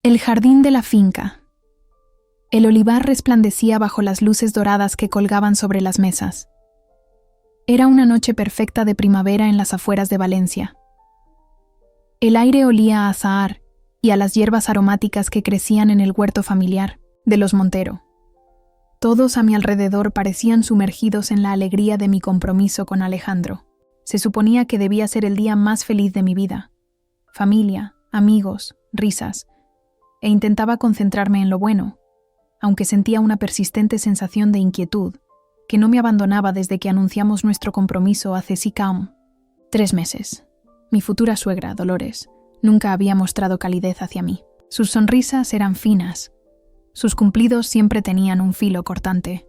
El jardín de la finca. El olivar resplandecía bajo las luces doradas que colgaban sobre las mesas. Era una noche perfecta de primavera en las afueras de Valencia. El aire olía a azahar y a las hierbas aromáticas que crecían en el huerto familiar de los Montero. Todos a mi alrededor parecían sumergidos en la alegría de mi compromiso con Alejandro. Se suponía que debía ser el día más feliz de mi vida. Familia, amigos, risas. E intentaba concentrarme en lo bueno, aunque sentía una persistente sensación de inquietud que no me abandonaba desde que anunciamos nuestro compromiso hace 3 meses. Mi futura suegra, Dolores, nunca había mostrado calidez hacia mí. Sus sonrisas eran finas. Sus cumplidos siempre tenían un filo cortante.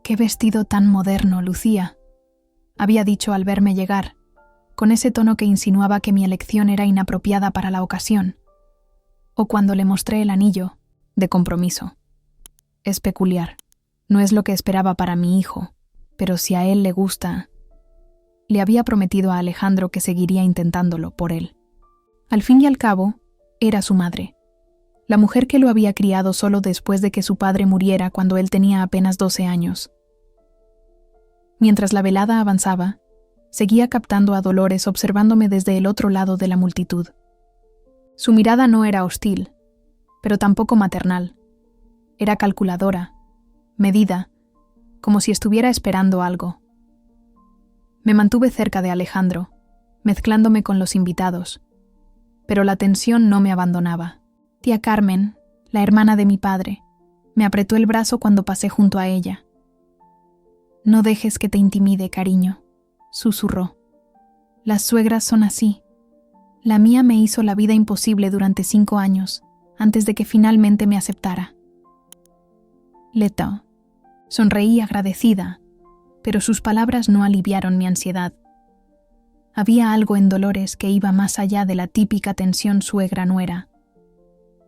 «¡Qué vestido tan moderno, Lucía!», había dicho al verme llegar, con ese tono que insinuaba que mi elección era inapropiada para la ocasión. O cuando le mostré el anillo, de compromiso. Es peculiar. No es lo que esperaba para mi hijo, pero si a él le gusta... Le había prometido a Alejandro que seguiría intentándolo por él. Al fin y al cabo, era su madre. La mujer que lo había criado solo después de que su padre muriera cuando él tenía apenas 12 años. Mientras la velada avanzaba, seguía captando a Dolores observándome desde el otro lado de la multitud. Su mirada no era hostil, pero tampoco maternal. Era calculadora, medida, como si estuviera esperando algo. Me mantuve cerca de Alejandro, mezclándome con los invitados, pero la tensión no me abandonaba. Tía Carmen, la hermana de mi padre, me apretó el brazo cuando pasé junto a ella. «No dejes que te intimide, cariño», susurró. «Las suegras son así. La mía me hizo la vida imposible durante 5 años, antes de que finalmente me aceptara». Leta sonreí agradecida, pero sus palabras no aliviaron mi ansiedad. Había algo en Dolores que iba más allá de la típica tensión suegra-nuera.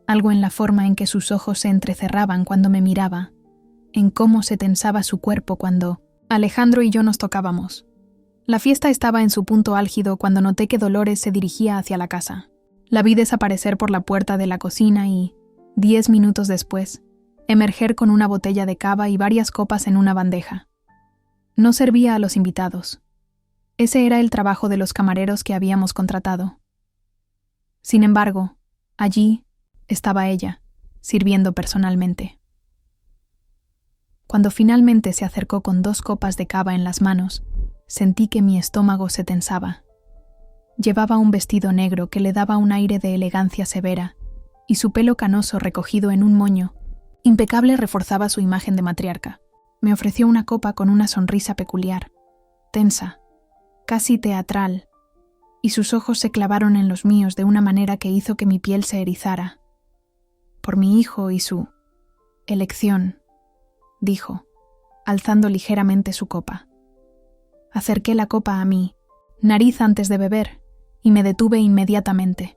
Algo en la forma en que sus ojos se entrecerraban cuando me miraba, en cómo se tensaba su cuerpo cuando Alejandro y yo nos tocábamos. La fiesta estaba en su punto álgido cuando noté que Dolores se dirigía hacia la casa. La vi desaparecer por la puerta de la cocina y, 10 minutos después, emerger con una botella de cava y varias copas en una bandeja. No servía a los invitados. Ese era el trabajo de los camareros que habíamos contratado. Sin embargo, allí estaba ella, sirviendo personalmente. Cuando finalmente se acercó con 2 copas de cava en las manos, sentí que mi estómago se tensaba. Llevaba un vestido negro que le daba un aire de elegancia severa, y su pelo canoso recogido en un moño, impecable, reforzaba su imagen de matriarca. Me ofreció una copa con una sonrisa peculiar, tensa, casi teatral, y sus ojos se clavaron en los míos de una manera que hizo que mi piel se erizara. «Por mi hijo y su elección», dijo, alzando ligeramente su copa. Acerqué la copa a mi nariz antes de beber y me detuve inmediatamente.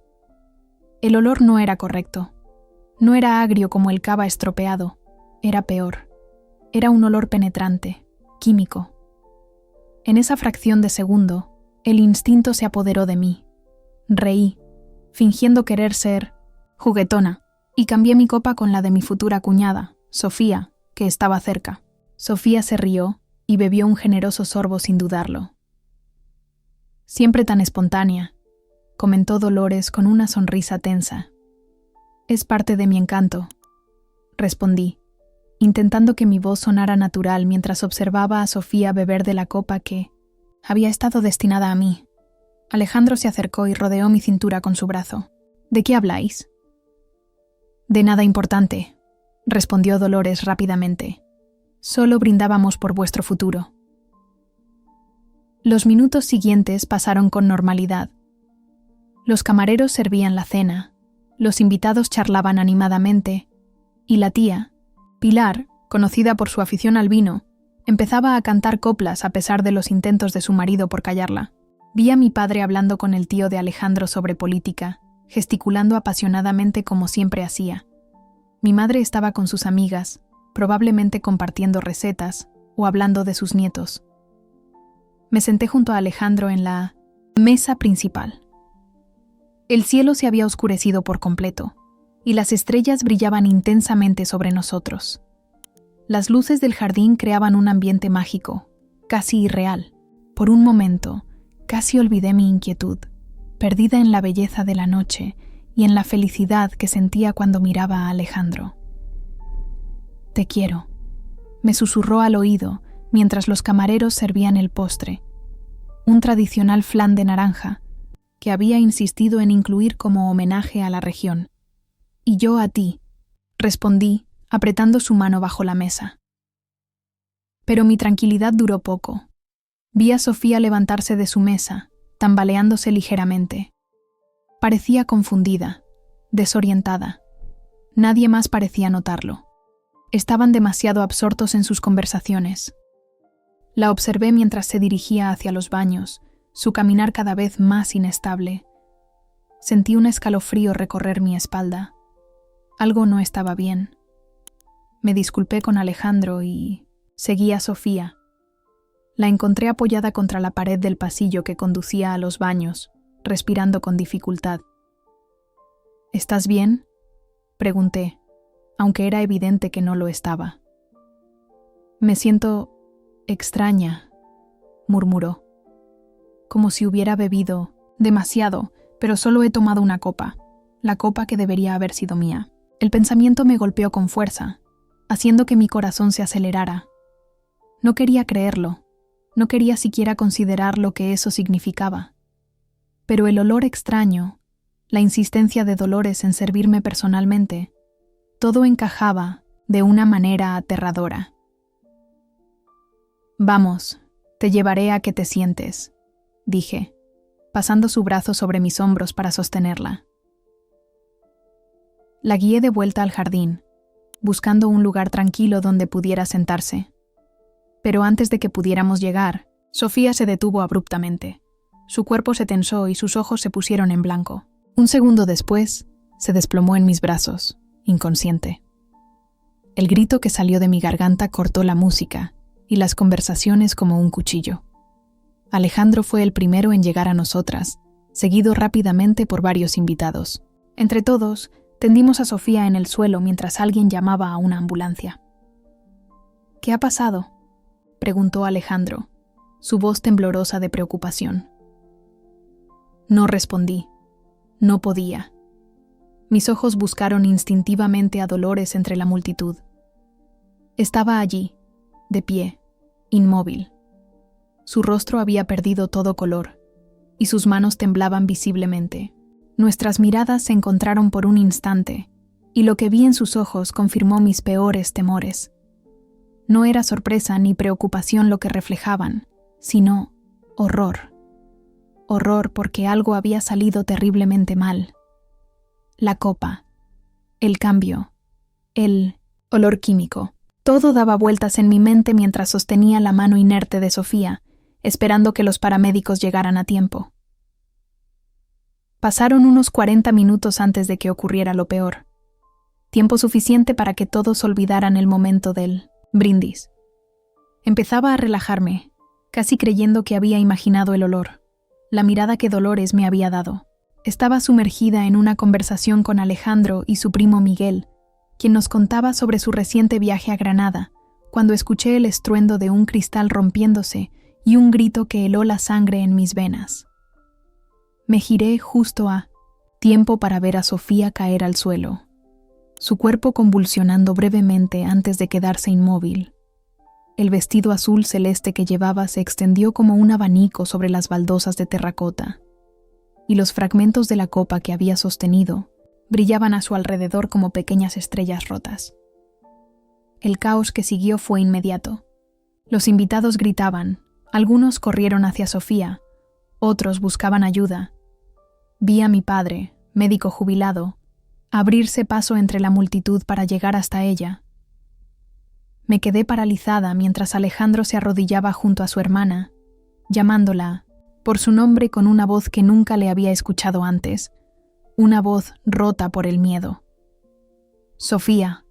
El olor no era correcto. No era agrio como el cava estropeado. Era peor. Era un olor penetrante, químico. En esa fracción de segundo, el instinto se apoderó de mí. Reí, fingiendo querer ser juguetona, y cambié mi copa con la de mi futura cuñada, Sofía, que estaba cerca. Sofía se rió y bebió un generoso sorbo sin dudarlo. «Siempre tan espontánea», comentó Dolores con una sonrisa tensa. «Es parte de mi encanto», respondí, intentando que mi voz sonara natural mientras observaba a Sofía beber de la copa que había estado destinada a mí. Alejandro se acercó y rodeó mi cintura con su brazo. «¿De qué habláis?» «De nada importante», respondió Dolores rápidamente. «Solo brindábamos por vuestro futuro». Los minutos siguientes pasaron con normalidad. Los camareros servían la cena, los invitados charlaban animadamente, y la tía, Pilar, conocida por su afición al vino, empezaba a cantar coplas a pesar de los intentos de su marido por callarla. Vi a mi padre hablando con el tío de Alejandro sobre política, gesticulando apasionadamente como siempre hacía. Mi madre estaba con sus amigas, probablemente compartiendo recetas o hablando de sus nietos. Me senté junto a Alejandro en la mesa principal. El cielo se había oscurecido por completo, y las estrellas brillaban intensamente sobre nosotros. Las luces del jardín creaban un ambiente mágico, casi irreal. Por un momento, casi olvidé mi inquietud, perdida en la belleza de la noche y en la felicidad que sentía cuando miraba a Alejandro. «Te quiero», me susurró al oído mientras los camareros servían el postre, un tradicional flan de naranja que había insistido en incluir como homenaje a la región. «Y yo a ti», respondí, apretando su mano bajo la mesa. Pero mi tranquilidad duró poco. Vi a Sofía levantarse de su mesa, tambaleándose ligeramente. Parecía confundida, desorientada. Nadie más parecía notarlo. Estaban demasiado absortos en sus conversaciones. La observé mientras se dirigía hacia los baños, su caminar cada vez más inestable. Sentí un escalofrío recorrer mi espalda. Algo no estaba bien. Me disculpé con Alejandro y seguí a Sofía. La encontré apoyada contra la pared del pasillo que conducía a los baños, respirando con dificultad. «¿Estás bien?», pregunté, aunque era evidente que no lo estaba. «Me siento extraña», murmuró. «Como si hubiera bebido demasiado, pero solo he tomado una copa, la copa que debería haber sido mía». El pensamiento me golpeó con fuerza, haciendo que mi corazón se acelerara. No quería creerlo, no quería siquiera considerar lo que eso significaba. Pero el olor extraño, la insistencia de Dolores en servirme personalmente, todo encajaba de una manera aterradora. «Vamos, te llevaré a que te sientes», dije, pasando su brazo sobre mis hombros para sostenerla. La guié de vuelta al jardín, buscando un lugar tranquilo donde pudiera sentarse. Pero antes de que pudiéramos llegar, Sofía se detuvo abruptamente. Su cuerpo se tensó y sus ojos se pusieron en blanco. Un segundo después, se desplomó en mis brazos, inconsciente. El grito que salió de mi garganta cortó la música y las conversaciones como un cuchillo. Alejandro fue el primero en llegar a nosotras, seguido rápidamente por varios invitados. Entre todos, tendimos a Sofía en el suelo mientras alguien llamaba a una ambulancia. «¿Qué ha pasado?», preguntó Alejandro, su voz temblorosa de preocupación. No respondí. No podía. Mis ojos buscaron instintivamente a Dolores entre la multitud. Estaba allí, de pie, inmóvil. Su rostro había perdido todo color, y sus manos temblaban visiblemente. Nuestras miradas se encontraron por un instante, y lo que vi en sus ojos confirmó mis peores temores. No era sorpresa ni preocupación lo que reflejaban, sino horror. Horror porque algo había salido terriblemente mal. La copa, el cambio, el olor químico. Todo daba vueltas en mi mente mientras sostenía la mano inerte de Sofía, esperando que los paramédicos llegaran a tiempo. Pasaron unos 40 minutos antes de que ocurriera lo peor. Tiempo suficiente para que todos olvidaran el momento del brindis. Empezaba a relajarme, casi creyendo que había imaginado el olor, la mirada que Dolores me había dado. Estaba sumergida en una conversación con Alejandro y su primo Miguel, quien nos contaba sobre su reciente viaje a Granada, cuando escuché el estruendo de un cristal rompiéndose y un grito que heló la sangre en mis venas. Me giré justo a tiempo para ver a Sofía caer al suelo, su cuerpo convulsionando brevemente antes de quedarse inmóvil. El vestido azul celeste que llevaba se extendió como un abanico sobre las baldosas de terracota, y los fragmentos de la copa que había sostenido brillaban a su alrededor como pequeñas estrellas rotas. El caos que siguió fue inmediato. Los invitados gritaban, algunos corrieron hacia Sofía, otros buscaban ayuda. Vi a mi padre, médico jubilado, abrirse paso entre la multitud para llegar hasta ella. Me quedé paralizada mientras Alejandro se arrodillaba junto a su hermana, llamándola por su nombre con una voz que nunca le había escuchado antes, una voz rota por el miedo. «Sofía,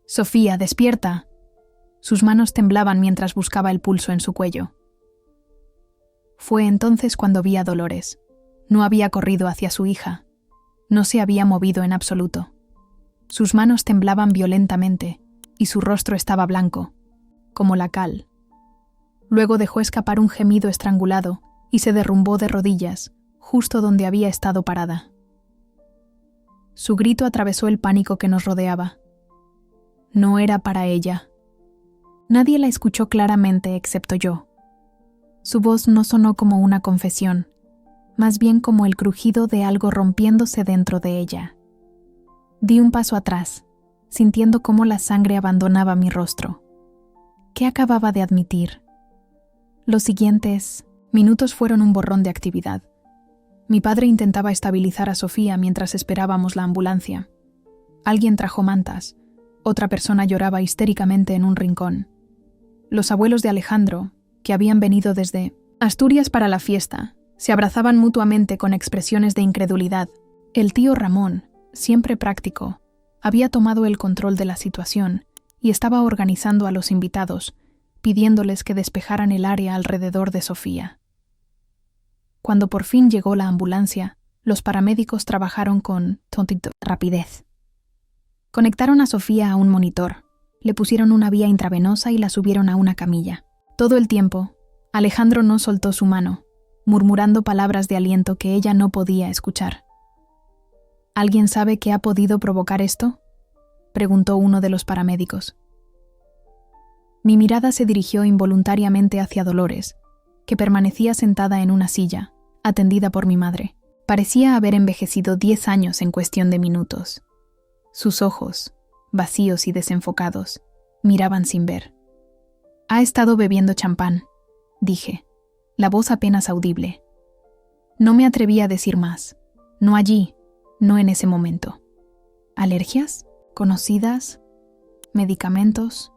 Sofía, despierta». Sus manos temblaban mientras buscaba el pulso en su cuello. Fue entonces cuando vi a Dolores. No había corrido hacia su hija. No se había movido en absoluto. Sus manos temblaban violentamente y su rostro estaba blanco, como la cal. Luego dejó escapar un gemido estrangulado y se derrumbó de rodillas, justo donde había estado parada. Su grito atravesó el pánico que nos rodeaba. No era para ella. Nadie la escuchó claramente excepto yo. Su voz no sonó como una confesión, más bien como el crujido de algo rompiéndose dentro de ella. Di un paso atrás, sintiendo cómo la sangre abandonaba mi rostro. ¿Qué acababa de admitir? Los siguientes minutos fueron un borrón de actividad. Mi padre intentaba estabilizar a Sofía mientras esperábamos la ambulancia. Alguien trajo mantas. Otra persona lloraba histéricamente en un rincón. Los abuelos de Alejandro, que habían venido desde Asturias para la fiesta, se abrazaban mutuamente con expresiones de incredulidad. El tío Ramón, siempre práctico, había tomado el control de la situación y estaba organizando a los invitados, pidiéndoles que despejaran el área alrededor de Sofía. Cuando por fin llegó la ambulancia, los paramédicos trabajaron con rapidez. Conectaron a Sofía a un monitor, le pusieron una vía intravenosa y la subieron a una camilla. Todo el tiempo, Alejandro no soltó su mano, murmurando palabras de aliento que ella no podía escuchar. ¿Alguien sabe qué ha podido provocar esto?, preguntó uno de los paramédicos. Mi mirada se dirigió involuntariamente hacia Dolores, que permanecía sentada en una silla, atendida por mi madre. Parecía haber envejecido 10 años en cuestión de minutos. Sus ojos, vacíos y desenfocados, miraban sin ver. Ha estado bebiendo champán, dije, la voz apenas audible. No me atreví a decir más, no allí, no en ese momento. ¿Alergias? ¿Conocidas? ¿Medicamentos?,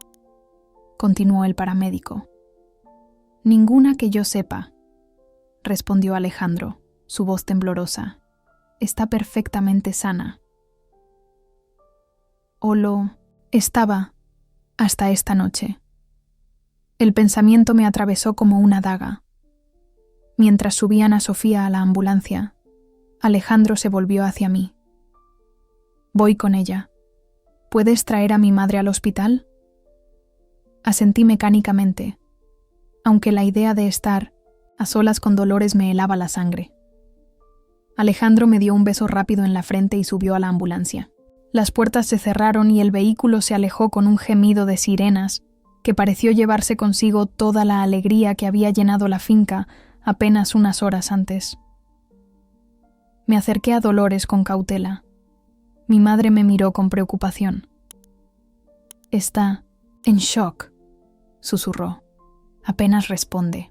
continuó el paramédico. Ninguna que yo sepa, respondió Alejandro, su voz temblorosa. Está perfectamente sana. O lo estaba hasta esta noche. El pensamiento me atravesó como una daga. Mientras subían a Sofía a la ambulancia, Alejandro se volvió hacia mí. Voy con ella. ¿Puedes traer a mi madre al hospital? Asentí mecánicamente, aunque la idea de estar a solas con Dolores me helaba la sangre. Alejandro me dio un beso rápido en la frente y subió a la ambulancia. Las puertas se cerraron y el vehículo se alejó con un gemido de sirenas que pareció llevarse consigo toda la alegría que había llenado la finca apenas unas horas antes. Me acerqué a Dolores con cautela. Mi madre me miró con preocupación. Está en shock, susurró. Apenas responde.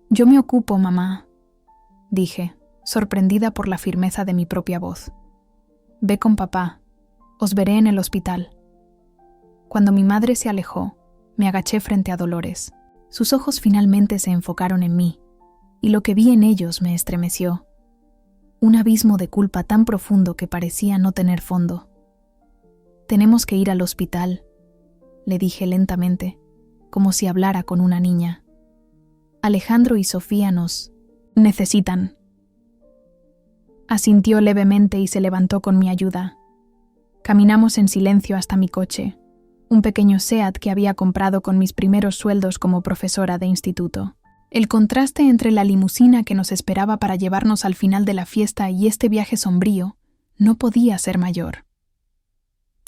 Yo me ocupo, mamá, dije, sorprendida por la firmeza de mi propia voz. Ve con papá. Os veré en el hospital. Cuando mi madre se alejó, me agaché frente a Dolores. Sus ojos finalmente se enfocaron en mí, y lo que vi en ellos me estremeció. Un abismo de culpa tan profundo que parecía no tener fondo. Tenemos que ir al hospital, le dije lentamente, como si hablara con una niña. Alejandro y Sofía nos necesitan. Asintió levemente y se levantó con mi ayuda. Caminamos en silencio hasta mi coche, un pequeño SEAT que había comprado con mis primeros sueldos como profesora de instituto. El contraste entre la limusina que nos esperaba para llevarnos al final de la fiesta y este viaje sombrío no podía ser mayor.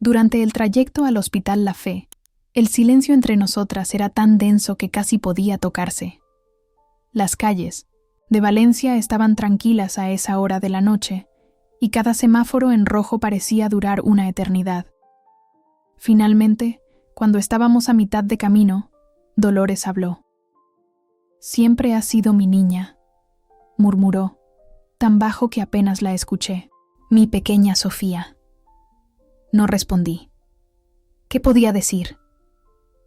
Durante el trayecto al Hospital La Fe, el silencio entre nosotras era tan denso que casi podía tocarse. Las calles de Valencia estaban tranquilas a esa hora de la noche, y cada semáforo en rojo parecía durar una eternidad. Finalmente, cuando estábamos a mitad de camino, Dolores habló. Siempre has sido mi niña, murmuró, tan bajo que apenas la escuché. Mi pequeña Sofía. No respondí. ¿Qué podía decir?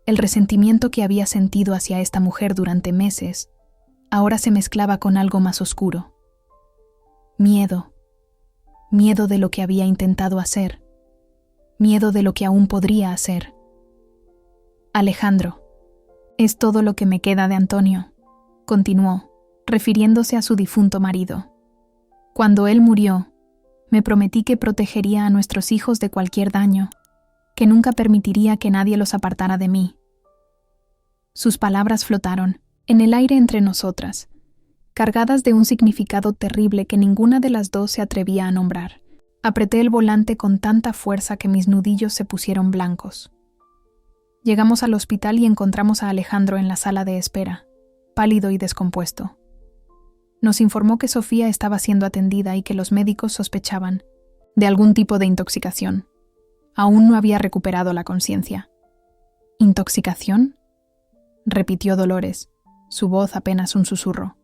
El resentimiento que había sentido hacia esta mujer durante meses ahora se mezclaba con algo más oscuro. Miedo. Miedo de lo que había intentado hacer. Miedo de lo que aún podría hacer. Alejandro, es todo lo que me queda de Antonio, continuó, refiriéndose a su difunto marido. Cuando él murió, Me prometí que protegería a nuestros hijos de cualquier daño, que nunca permitiría que nadie los apartara de mí. Sus palabras flotaron en el aire entre nosotras, cargadas de un significado terrible que ninguna de las dos se atrevía a nombrar. Apreté el volante con tanta fuerza que mis nudillos se pusieron blancos. Llegamos al hospital y encontramos a Alejandro en la sala de espera, pálido y descompuesto. Nos informó que Sofía estaba siendo atendida y que los médicos sospechaban de algún tipo de intoxicación. Aún no había recuperado la conciencia. ¿Intoxicación?, repitió Dolores, su voz apenas un susurro.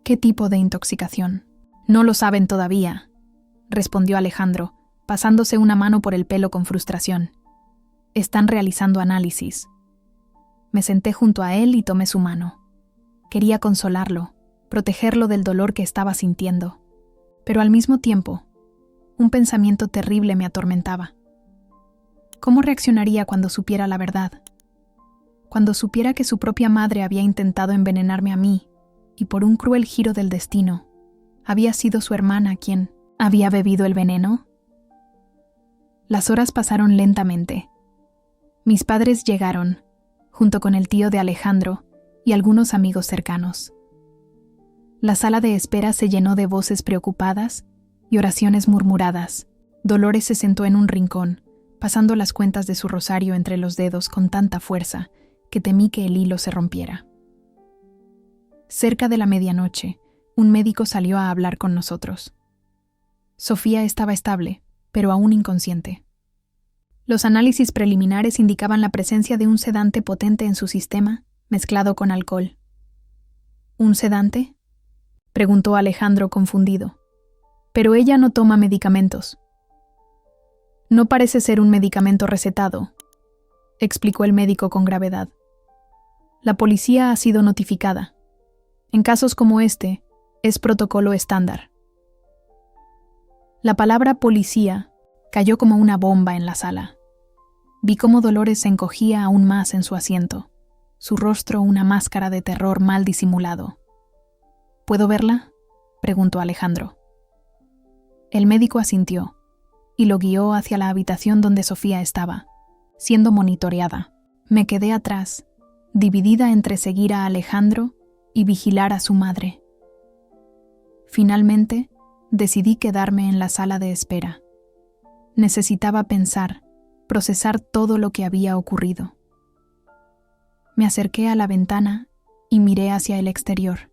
¿Qué tipo de intoxicación? No lo saben todavía, respondió Alejandro, pasándose una mano por el pelo con frustración. Están realizando análisis. Me senté junto a él y tomé su mano. Quería consolarlo, protegerlo del dolor que estaba sintiendo. Pero al mismo tiempo, un pensamiento terrible me atormentaba. ¿Cómo reaccionaría cuando supiera la verdad? Cuando supiera que su propia madre había intentado envenenarme a mí, y por un cruel giro del destino, había sido su hermana quien había bebido el veneno. Las horas pasaron lentamente. Mis padres llegaron, junto con el tío de Alejandro y algunos amigos cercanos. La sala de espera se llenó de voces preocupadas y oraciones murmuradas. Dolores se sentó en un rincón, pasando las cuentas de su rosario entre los dedos con tanta fuerza que temí que el hilo se rompiera. Cerca de la medianoche, un médico salió a hablar con nosotros. Sofía estaba estable, pero aún inconsciente. Los análisis preliminares indicaban la presencia de un sedante potente en su sistema, mezclado con alcohol. ¿Un sedante?, preguntó Alejandro confundido. Pero ella no toma medicamentos. No parece ser un medicamento recetado, explicó el médico con gravedad. La policía ha sido notificada. En casos como este, es protocolo estándar. La palabra policía cayó como una bomba en la sala. Vi cómo Dolores se encogía aún más en su asiento, su rostro una máscara de terror mal disimulado. ¿Puedo verla?, preguntó Alejandro. El médico asintió y lo guió hacia la habitación donde Sofía estaba, siendo monitoreada. Me quedé atrás, dividida entre seguir a Alejandro y vigilar a su madre. Finalmente, decidí quedarme en la sala de espera. Necesitaba pensar, procesar todo lo que había ocurrido. Me acerqué a la ventana y miré hacia el exterior.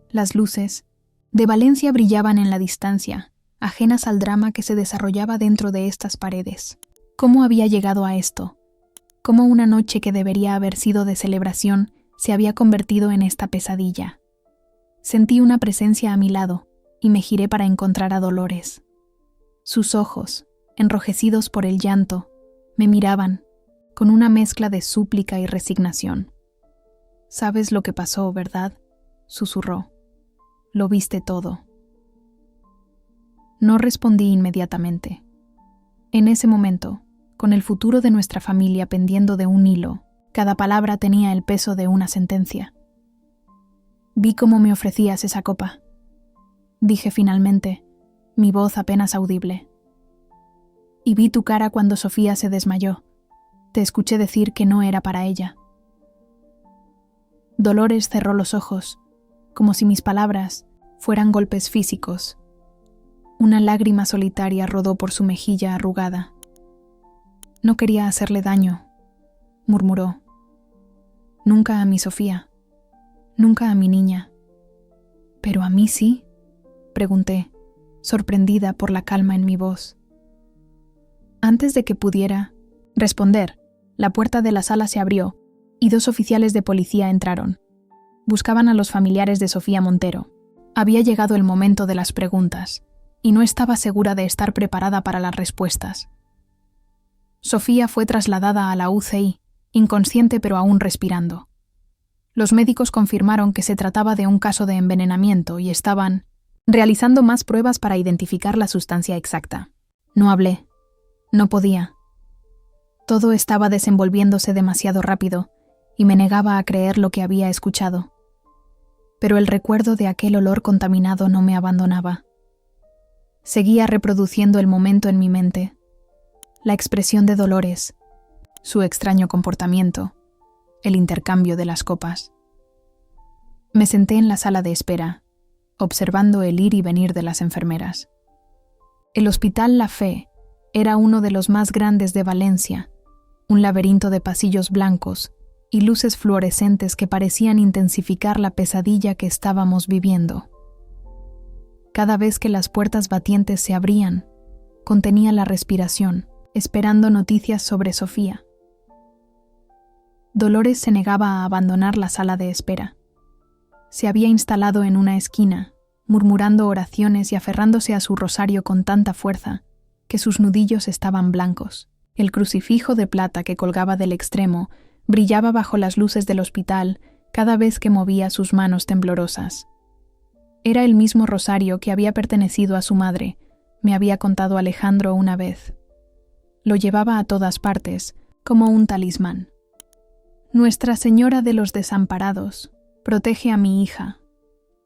Las luces de Valencia brillaban en la distancia, ajenas al drama que se desarrollaba dentro de estas paredes. ¿Cómo había llegado a esto? ¿Cómo una noche que debería haber sido de celebración se había convertido en esta pesadilla? Sentí una presencia a mi lado y me giré para encontrar a Dolores. Sus ojos, enrojecidos por el llanto, me miraban con una mezcla de súplica y resignación. «¿Sabes lo que pasó, verdad?», susurró. «Lo viste todo». No respondí inmediatamente. En ese momento, con el futuro de nuestra familia pendiendo de un hilo, cada palabra tenía el peso de una sentencia. «Vi cómo me ofrecías esa copa», dije finalmente, mi voz apenas audible. «Y vi tu cara cuando Sofía se desmayó. Te escuché decir que no era para ella». Dolores cerró los ojos, como si mis palabras fueran golpes físicos. Una lágrima solitaria rodó por su mejilla arrugada. «No quería hacerle daño», murmuró. «Nunca a mi Sofía, nunca a mi niña». «¿Pero a mí sí?», pregunté, sorprendida por la calma en mi voz. Antes de que pudiera responder, la puerta de la sala se abrió y 2 oficiales de policía entraron. Buscaban a los familiares de Sofía Montero. Había llegado el momento de las preguntas, y no estaba segura de estar preparada para las respuestas. Sofía fue trasladada a la UCI, inconsciente pero aún respirando. Los médicos confirmaron que se trataba de un caso de envenenamiento y estaban realizando más pruebas para identificar la sustancia exacta. No hablé. No podía. Todo estaba desenvolviéndose demasiado rápido y me negaba a creer lo que había escuchado. Pero el recuerdo de aquel olor contaminado no me abandonaba. Seguía reproduciendo el momento en mi mente, la expresión de Dolores, su extraño comportamiento, el intercambio de las copas. Me senté en la sala de espera, observando el ir y venir de las enfermeras. El Hospital La Fe era uno de los más grandes de Valencia, un laberinto de pasillos blancos y luces fluorescentes que parecían intensificar la pesadilla que estábamos viviendo. Cada vez que las puertas batientes se abrían, contenía la respiración, esperando noticias sobre Sofía. Dolores se negaba a abandonar la sala de espera. Se había instalado en una esquina, murmurando oraciones y aferrándose a su rosario con tanta fuerza que sus nudillos estaban blancos. El crucifijo de plata que colgaba del extremo brillaba bajo las luces del hospital cada vez que movía sus manos temblorosas. Era el mismo rosario que había pertenecido a su madre, me había contado Alejandro una vez. Lo llevaba a todas partes, como un talismán. Nuestra Señora de los Desamparados, protege a mi hija,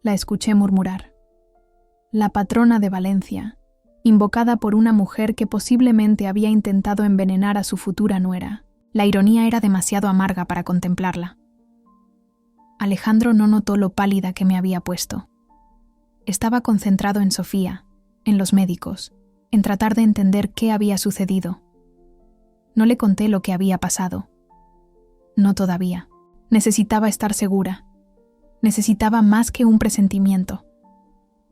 la escuché murmurar. La patrona de Valencia, invocada por una mujer que posiblemente había intentado envenenar a su futura nuera. La ironía era demasiado amarga para contemplarla. Alejandro no notó lo pálida que me había puesto. Estaba concentrado en Sofía, en los médicos, en tratar de entender qué había sucedido. No le conté lo que había pasado. No todavía. Necesitaba estar segura. Necesitaba más que un presentimiento.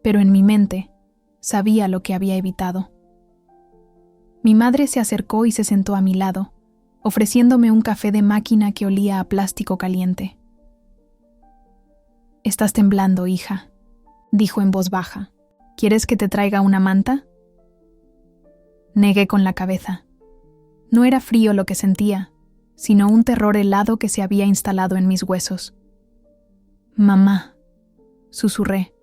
Pero en mi mente, sabía lo que había evitado. Mi madre se acercó y se sentó a mi lado, ofreciéndome un café de máquina que olía a plástico caliente. «Estás temblando, hija», dijo en voz baja. «¿Quieres que te traiga una manta?» Negué con la cabeza. No era frío lo que sentía, sino un terror helado que se había instalado en mis huesos. «Mamá», susurré.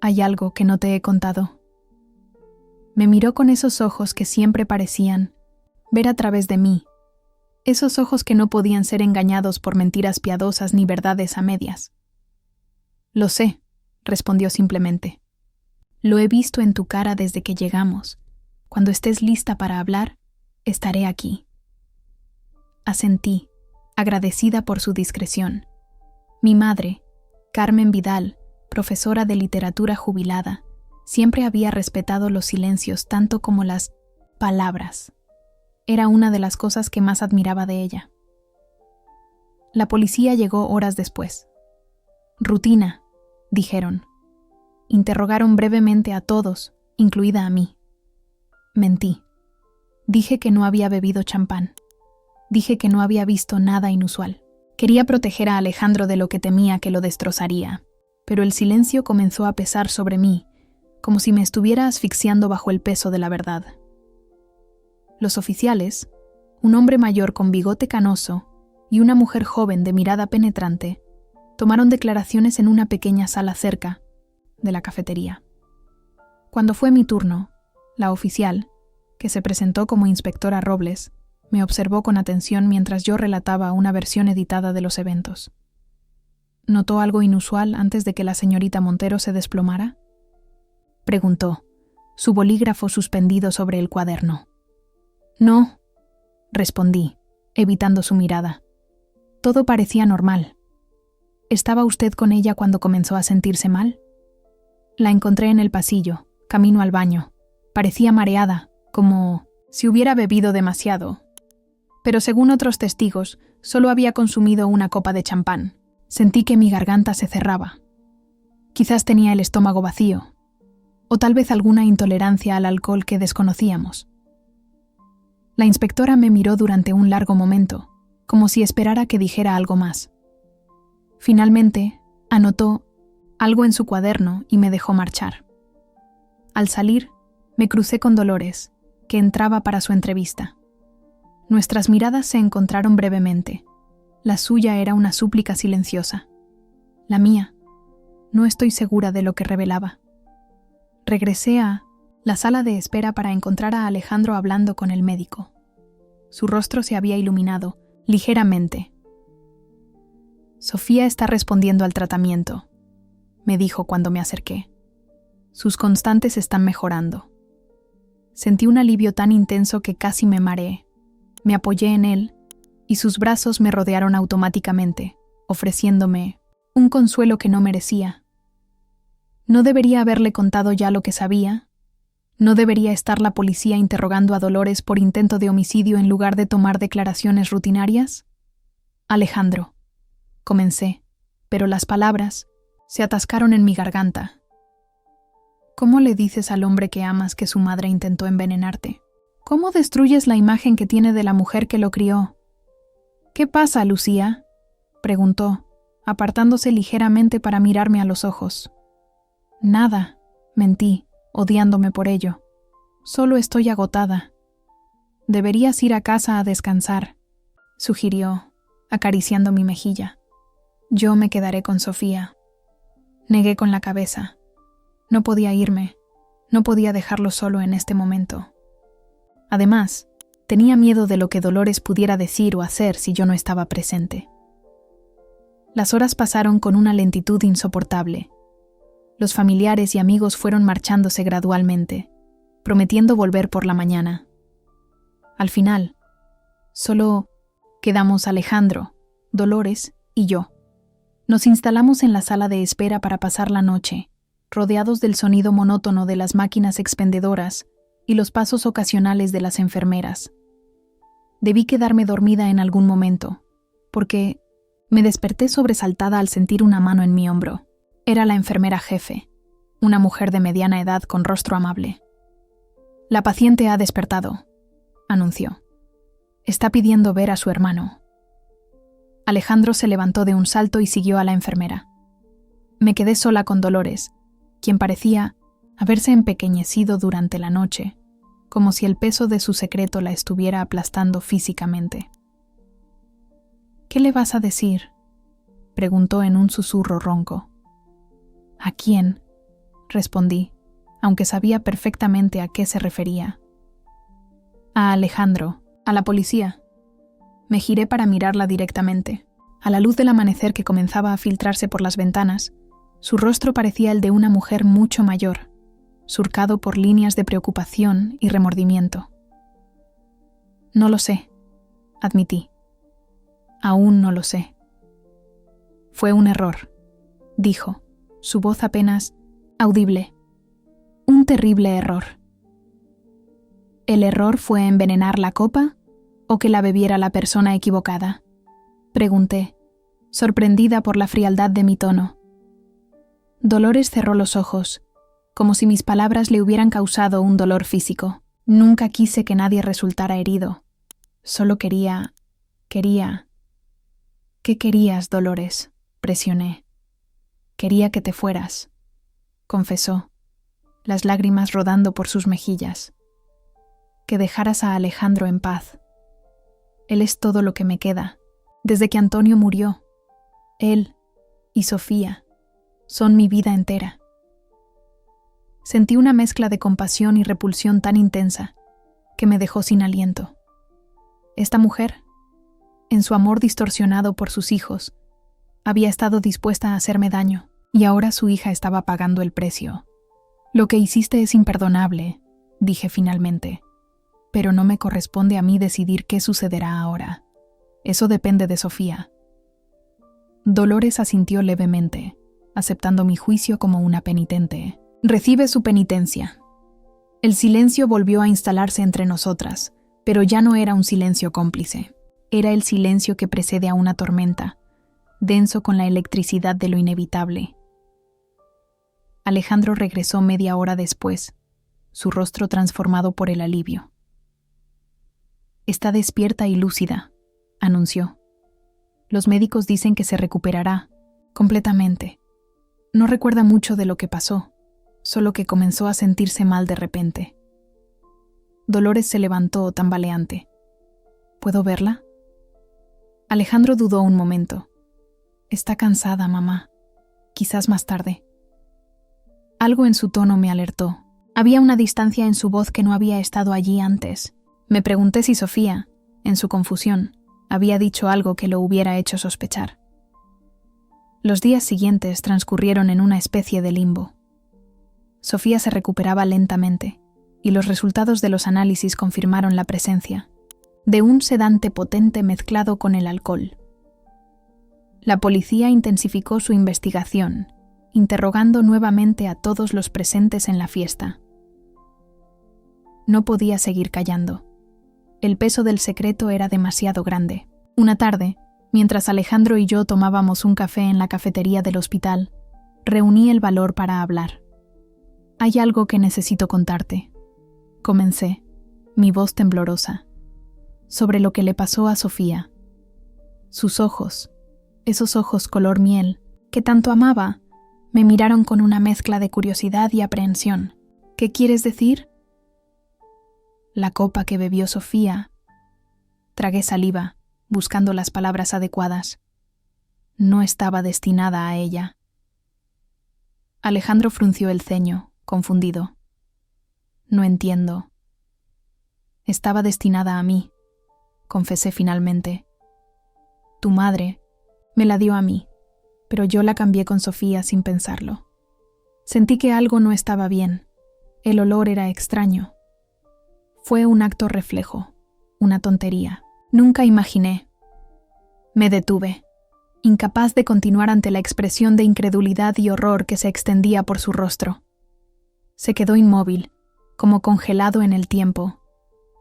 «Hay algo que no te he contado». Me miró con esos ojos que siempre parecían ver a través de mí, esos ojos que no podían ser engañados por mentiras piadosas ni verdades a medias. «Lo sé», respondió simplemente. «Lo he visto en tu cara desde que llegamos. Cuando estés lista para hablar, estaré aquí». Asentí, agradecida por su discreción. Mi madre, Carmen Vidal, profesora de literatura jubilada, siempre había respetado los silencios tanto como las palabras. Era una de las cosas que más admiraba de ella. La policía llegó horas después. «Rutina», dijeron. Interrogaron brevemente a todos, incluida a mí. Mentí. Dije que no había bebido champán. Dije que no había visto nada inusual. Quería proteger a Alejandro de lo que temía que lo destrozaría, pero el silencio comenzó a pesar sobre mí, como si me estuviera asfixiando bajo el peso de la verdad. Los oficiales, un hombre mayor con bigote canoso y una mujer joven de mirada penetrante, tomaron declaraciones en una pequeña sala cerca de la cafetería. Cuando fue mi turno, la oficial, que se presentó como inspectora Robles, me observó con atención mientras yo relataba una versión editada de los eventos. ¿Notó algo inusual antes de que la señorita Montero se desplomara?, preguntó, su bolígrafo suspendido sobre el cuaderno. «No», respondí, evitando su mirada. Todo parecía normal. ¿Estaba usted con ella cuando comenzó a sentirse mal? La encontré en el pasillo, camino al baño. Parecía mareada, como si hubiera bebido demasiado. Pero según otros testigos, solo había consumido una copa de champán. Sentí que mi garganta se cerraba. Quizás tenía el estómago vacío, o tal vez alguna intolerancia al alcohol que desconocíamos. La inspectora me miró durante un largo momento, como si esperara que dijera algo más. Finalmente, anotó algo en su cuaderno y me dejó marchar. Al salir, me crucé con Dolores, que entraba para su entrevista. Nuestras miradas se encontraron brevemente. La suya era una súplica silenciosa. La mía, no estoy segura de lo que revelaba. Regresé a la sala de espera para encontrar a Alejandro hablando con el médico. Su rostro se había iluminado, ligeramente. «Sofía está respondiendo al tratamiento», me dijo cuando me acerqué. Sus constantes están mejorando. Sentí un alivio tan intenso que casi me mareé. Me apoyé en él y sus brazos me rodearon automáticamente, ofreciéndome un consuelo que no merecía. ¿No debería haberle contado ya lo que sabía? ¿No debería estar la policía interrogando a Dolores por intento de homicidio en lugar de tomar declaraciones rutinarias? Alejandro, comencé, pero las palabras se atascaron en mi garganta. ¿Cómo le dices al hombre que amas que su madre intentó envenenarte? ¿Cómo destruyes la imagen que tiene de la mujer que lo crió? ¿Qué pasa, Lucía?, preguntó, apartándose ligeramente para mirarme a los ojos. Nada, mentí, odiándome por ello. Solo estoy agotada. Deberías ir a casa a descansar, sugirió, acariciando mi mejilla. Yo me quedaré con Sofía. Negué con la cabeza. No podía irme, no podía dejarlo solo en este momento. Además, tenía miedo de lo que Dolores pudiera decir o hacer si yo no estaba presente. Las horas pasaron con una lentitud insoportable. Los familiares y amigos fueron marchándose gradualmente, prometiendo volver por la mañana. Al final, solo quedamos Alejandro, Dolores y yo. Nos instalamos en la sala de espera para pasar la noche, rodeados del sonido monótono de las máquinas expendedoras y los pasos ocasionales de las enfermeras. Debí quedarme dormida en algún momento, porque me desperté sobresaltada al sentir una mano en mi hombro. Era la enfermera jefe, una mujer de mediana edad con rostro amable. «La paciente ha despertado», anunció. «Está pidiendo ver a su hermano». Alejandro se levantó de un salto y siguió a la enfermera. Me quedé sola con Dolores, quien parecía haberse empequeñecido durante la noche, como si el peso de su secreto la estuviera aplastando físicamente. «¿Qué le vas a decir?», preguntó en un susurro ronco. «¿A quién?», respondí, aunque sabía perfectamente a qué se refería. «A Alejandro, a la policía». Me giré para mirarla directamente. A la luz del amanecer que comenzaba a filtrarse por las ventanas, su rostro parecía el de una mujer mucho mayor, surcado por líneas de preocupación y remordimiento. «No lo sé», admití. «Aún no lo sé». «Fue un error», dijo, su voz apenas audible. «Un terrible error». «¿El error fue envenenar la copa o que la bebiera la persona equivocada?», pregunté, sorprendida por la frialdad de mi tono. Dolores cerró los ojos, como si mis palabras le hubieran causado un dolor físico. Nunca quise que nadie resultara herido. Solo quería... «¿Qué querías, Dolores?», presioné. «Quería que te fueras», confesó, las lágrimas rodando por sus mejillas. «Que dejaras a Alejandro en paz. Él es todo lo que me queda. Desde que Antonio murió, él y Sofía son mi vida entera». Sentí una mezcla de compasión y repulsión tan intensa que me dejó sin aliento. Esta mujer, en su amor distorsionado por sus hijos, había estado dispuesta a hacerme daño, y ahora su hija estaba pagando el precio. «Lo que hiciste es imperdonable», dije finalmente, «pero no me corresponde a mí decidir qué sucederá ahora. Eso depende de Sofía». Dolores asintió levemente, aceptando mi juicio como una penitente. «Recibe su penitencia». El silencio volvió a instalarse entre nosotras, pero ya no era un silencio cómplice. Era el silencio que precede a una tormenta, denso con la electricidad de lo inevitable. Alejandro regresó media hora después, su rostro transformado por el alivio. «Está despierta y lúcida», anunció. «Los médicos dicen que se recuperará completamente. No recuerda mucho de lo que pasó, solo que comenzó a sentirse mal de repente». Dolores se levantó tambaleante. «¿Puedo verla?». Alejandro dudó un momento. «Está cansada, mamá. Quizás más tarde». Algo en su tono me alertó. Había una distancia en su voz que no había estado allí antes. Me pregunté si Sofía, en su confusión, había dicho algo que lo hubiera hecho sospechar. Los días siguientes transcurrieron en una especie de limbo. Sofía se recuperaba lentamente, y los resultados de los análisis confirmaron la presencia de un sedante potente mezclado con el alcohol. La policía intensificó su investigación, interrogando nuevamente a todos los presentes en la fiesta. No podía seguir callando. El peso del secreto era demasiado grande. Una tarde, mientras Alejandro y yo tomábamos un café en la cafetería del hospital, reuní el valor para hablar. «Hay algo que necesito contarte», comencé, mi voz temblorosa, sobre lo que le pasó a Sofía. Sus ojos, esos ojos color miel, que tanto amaba, me miraron con una mezcla de curiosidad y aprehensión. «¿Qué quieres decir?» La copa que bebió Sofía. Tragué saliva, buscando las palabras adecuadas. No estaba destinada a ella. Alejandro frunció el ceño, confundido. «No entiendo». «Estaba destinada a mí», confesé finalmente. «Tu madre me la dio a mí, pero yo la cambié con Sofía sin pensarlo. Sentí que algo no estaba bien. El olor era extraño. Fue un acto reflejo, una tontería. Nunca imaginé». Me detuve, incapaz de continuar ante la expresión de incredulidad y horror que se extendía por su rostro. Se quedó inmóvil, como congelado en el tiempo,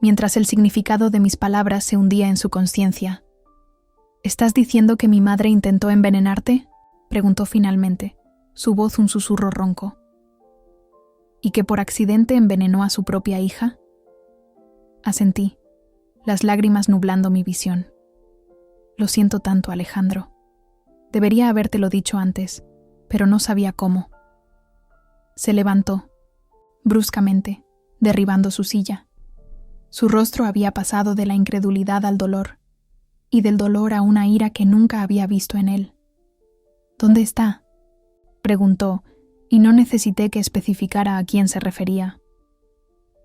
mientras el significado de mis palabras se hundía en su conciencia. «¿Estás diciendo que mi madre intentó envenenarte?», preguntó finalmente, su voz un susurro ronco. «¿Y que por accidente envenenó a su propia hija?». Asentí, las lágrimas nublando mi visión. «Lo siento tanto, Alejandro. Debería habértelo dicho antes, pero no sabía cómo». Se levantó, bruscamente, derribando su silla. Su rostro había pasado de la incredulidad al dolor, y del dolor a una ira que nunca había visto en él. «¿Dónde está?», preguntó, y no necesité que especificara a quién se refería.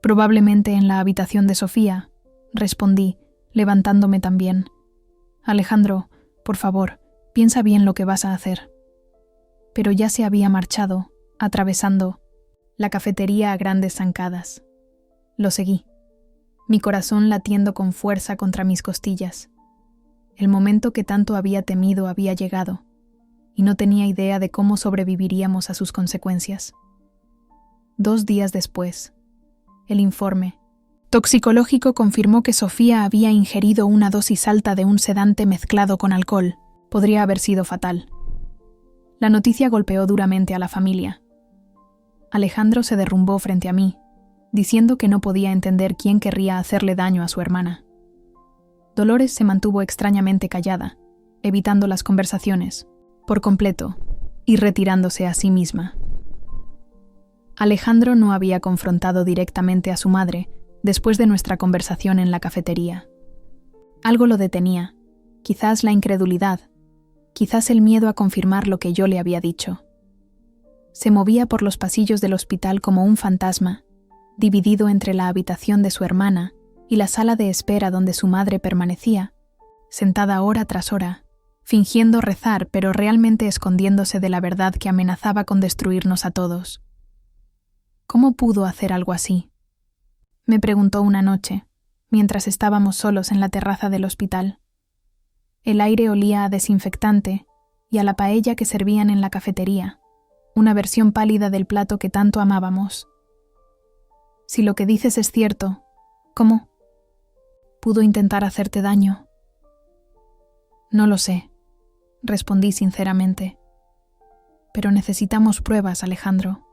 «Probablemente en la habitación de Sofía», respondí, levantándome también. «Alejandro, por favor, piensa bien lo que vas a hacer». Pero ya se había marchado, atravesando la cafetería a grandes zancadas. Lo seguí, mi corazón latiendo con fuerza contra mis costillas. El momento que tanto había temido había llegado, y no tenía idea de cómo sobreviviríamos a sus consecuencias. 2 días después, el informe toxicológico confirmó que Sofía había ingerido una dosis alta de un sedante mezclado con alcohol. Podría haber sido fatal. La noticia golpeó duramente a la familia. Alejandro se derrumbó frente a mí, diciendo que no podía entender quién querría hacerle daño a su hermana. Dolores se mantuvo extrañamente callada, evitando las conversaciones, por completo, y retirándose a sí misma. Alejandro no había confrontado directamente a su madre después de nuestra conversación en la cafetería. Algo lo detenía, quizás la incredulidad, quizás el miedo a confirmar lo que yo le había dicho. Se movía por los pasillos del hospital como un fantasma, dividido entre la habitación de su hermana y la sala de espera donde su madre permanecía, sentada hora tras hora, fingiendo rezar pero realmente escondiéndose de la verdad que amenazaba con destruirnos a todos. ¿Cómo pudo hacer algo así?, me preguntó una noche, mientras estábamos solos en la terraza del hospital. El aire olía a desinfectante y a la paella que servían en la cafetería, una versión pálida del plato que tanto amábamos. «Si lo que dices es cierto, ¿cómo pudo intentar hacerte daño?». «No lo sé», respondí sinceramente. «Pero necesitamos pruebas, Alejandro.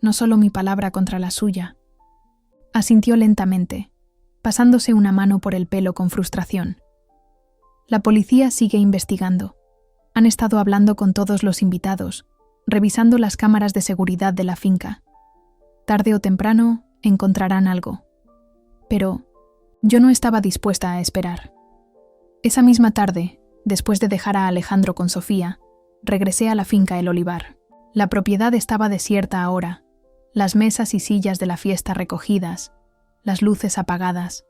No solo mi palabra contra la suya». Asintió lentamente, pasándose una mano por el pelo con frustración. «La policía sigue investigando. Han estado hablando con todos los invitados, revisando las cámaras de seguridad de la finca. Tarde o temprano encontrarán algo. Pero yo no estaba dispuesta a esperar. Esa misma tarde, después de dejar a Alejandro con Sofía, regresé a la finca El Olivar. La propiedad estaba desierta ahora, las mesas y sillas de la fiesta recogidas, las luces apagadas.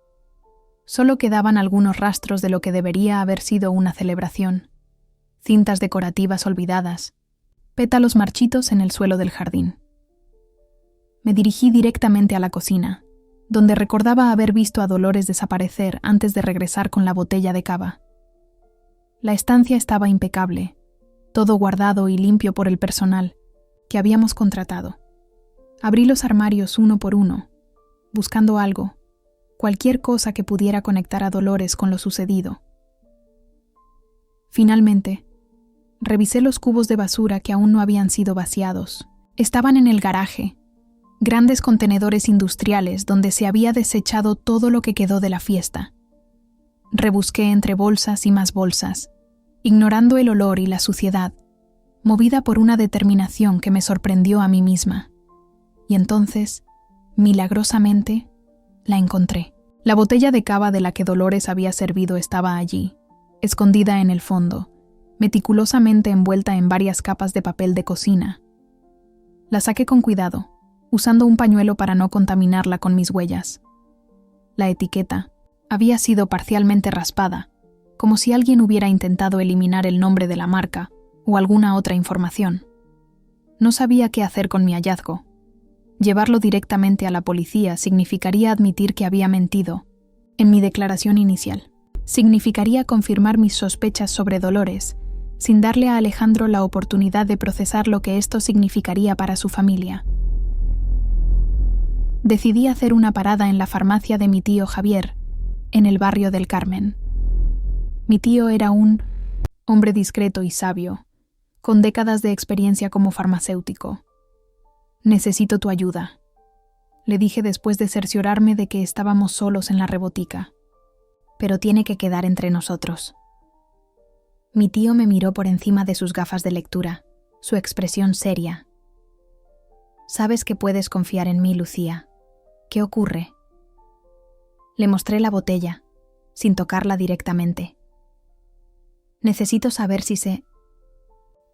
Solo quedaban algunos rastros de lo que debería haber sido una celebración: cintas decorativas olvidadas, pétalos marchitos en el suelo del jardín. Me dirigí directamente a la cocina, donde recordaba haber visto a Dolores desaparecer antes de regresar con la botella de cava. La estancia estaba impecable, todo guardado y limpio por el personal que habíamos contratado. Abrí los armarios uno por uno, buscando algo, cualquier cosa que pudiera conectar a Dolores con lo sucedido. Finalmente, revisé los cubos de basura que aún no habían sido vaciados. Estaban en el garaje, grandes contenedores industriales donde se había desechado todo lo que quedó de la fiesta. Rebusqué entre bolsas y más bolsas, ignorando el olor y la suciedad, movida por una determinación que me sorprendió a mí misma. Y entonces, milagrosamente, la encontré. La botella de cava de la que Dolores había servido estaba allí, escondida en el fondo, meticulosamente envuelta en varias capas de papel de cocina. La saqué con cuidado, usando un pañuelo para no contaminarla con mis huellas. La etiqueta había sido parcialmente raspada, como si alguien hubiera intentado eliminar el nombre de la marca o alguna otra información. No sabía qué hacer con mi hallazgo. Llevarlo directamente a la policía significaría admitir que había mentido en mi declaración inicial. Significaría confirmar mis sospechas sobre Dolores, sin darle a Alejandro la oportunidad de procesar lo que esto significaría para su familia. Decidí hacer una parada en la farmacia de mi tío Javier, en el barrio del Carmen. Mi tío era un hombre discreto y sabio, con décadas de experiencia como farmacéutico. «Necesito tu ayuda», le dije después de cerciorarme de que estábamos solos en la rebotica. «Pero tiene que quedar entre nosotros». Mi tío me miró por encima de sus gafas de lectura, su expresión seria. «Sabes que puedes confiar en mí, Lucía. ¿Qué ocurre?» Le mostré la botella, sin tocarla directamente. «Necesito saber si se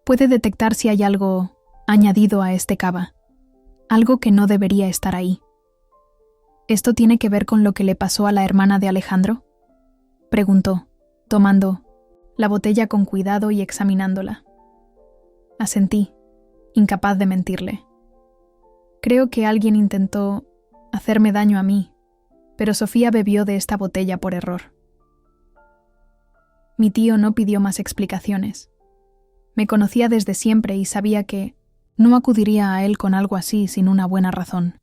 puede detectar si hay algo añadido a este cava, algo que no debería estar ahí. ¿Esto tiene que ver con lo que le pasó a la hermana de Alejandro?», preguntó, tomando la botella con cuidado y examinándola. Asentí, incapaz de mentirle. «Creo que alguien intentó hacerme daño a mí, pero Sofía bebió de esta botella por error». Mi tío no pidió más explicaciones. Me conocía desde siempre y sabía que no acudiría a él con algo así sin una buena razón.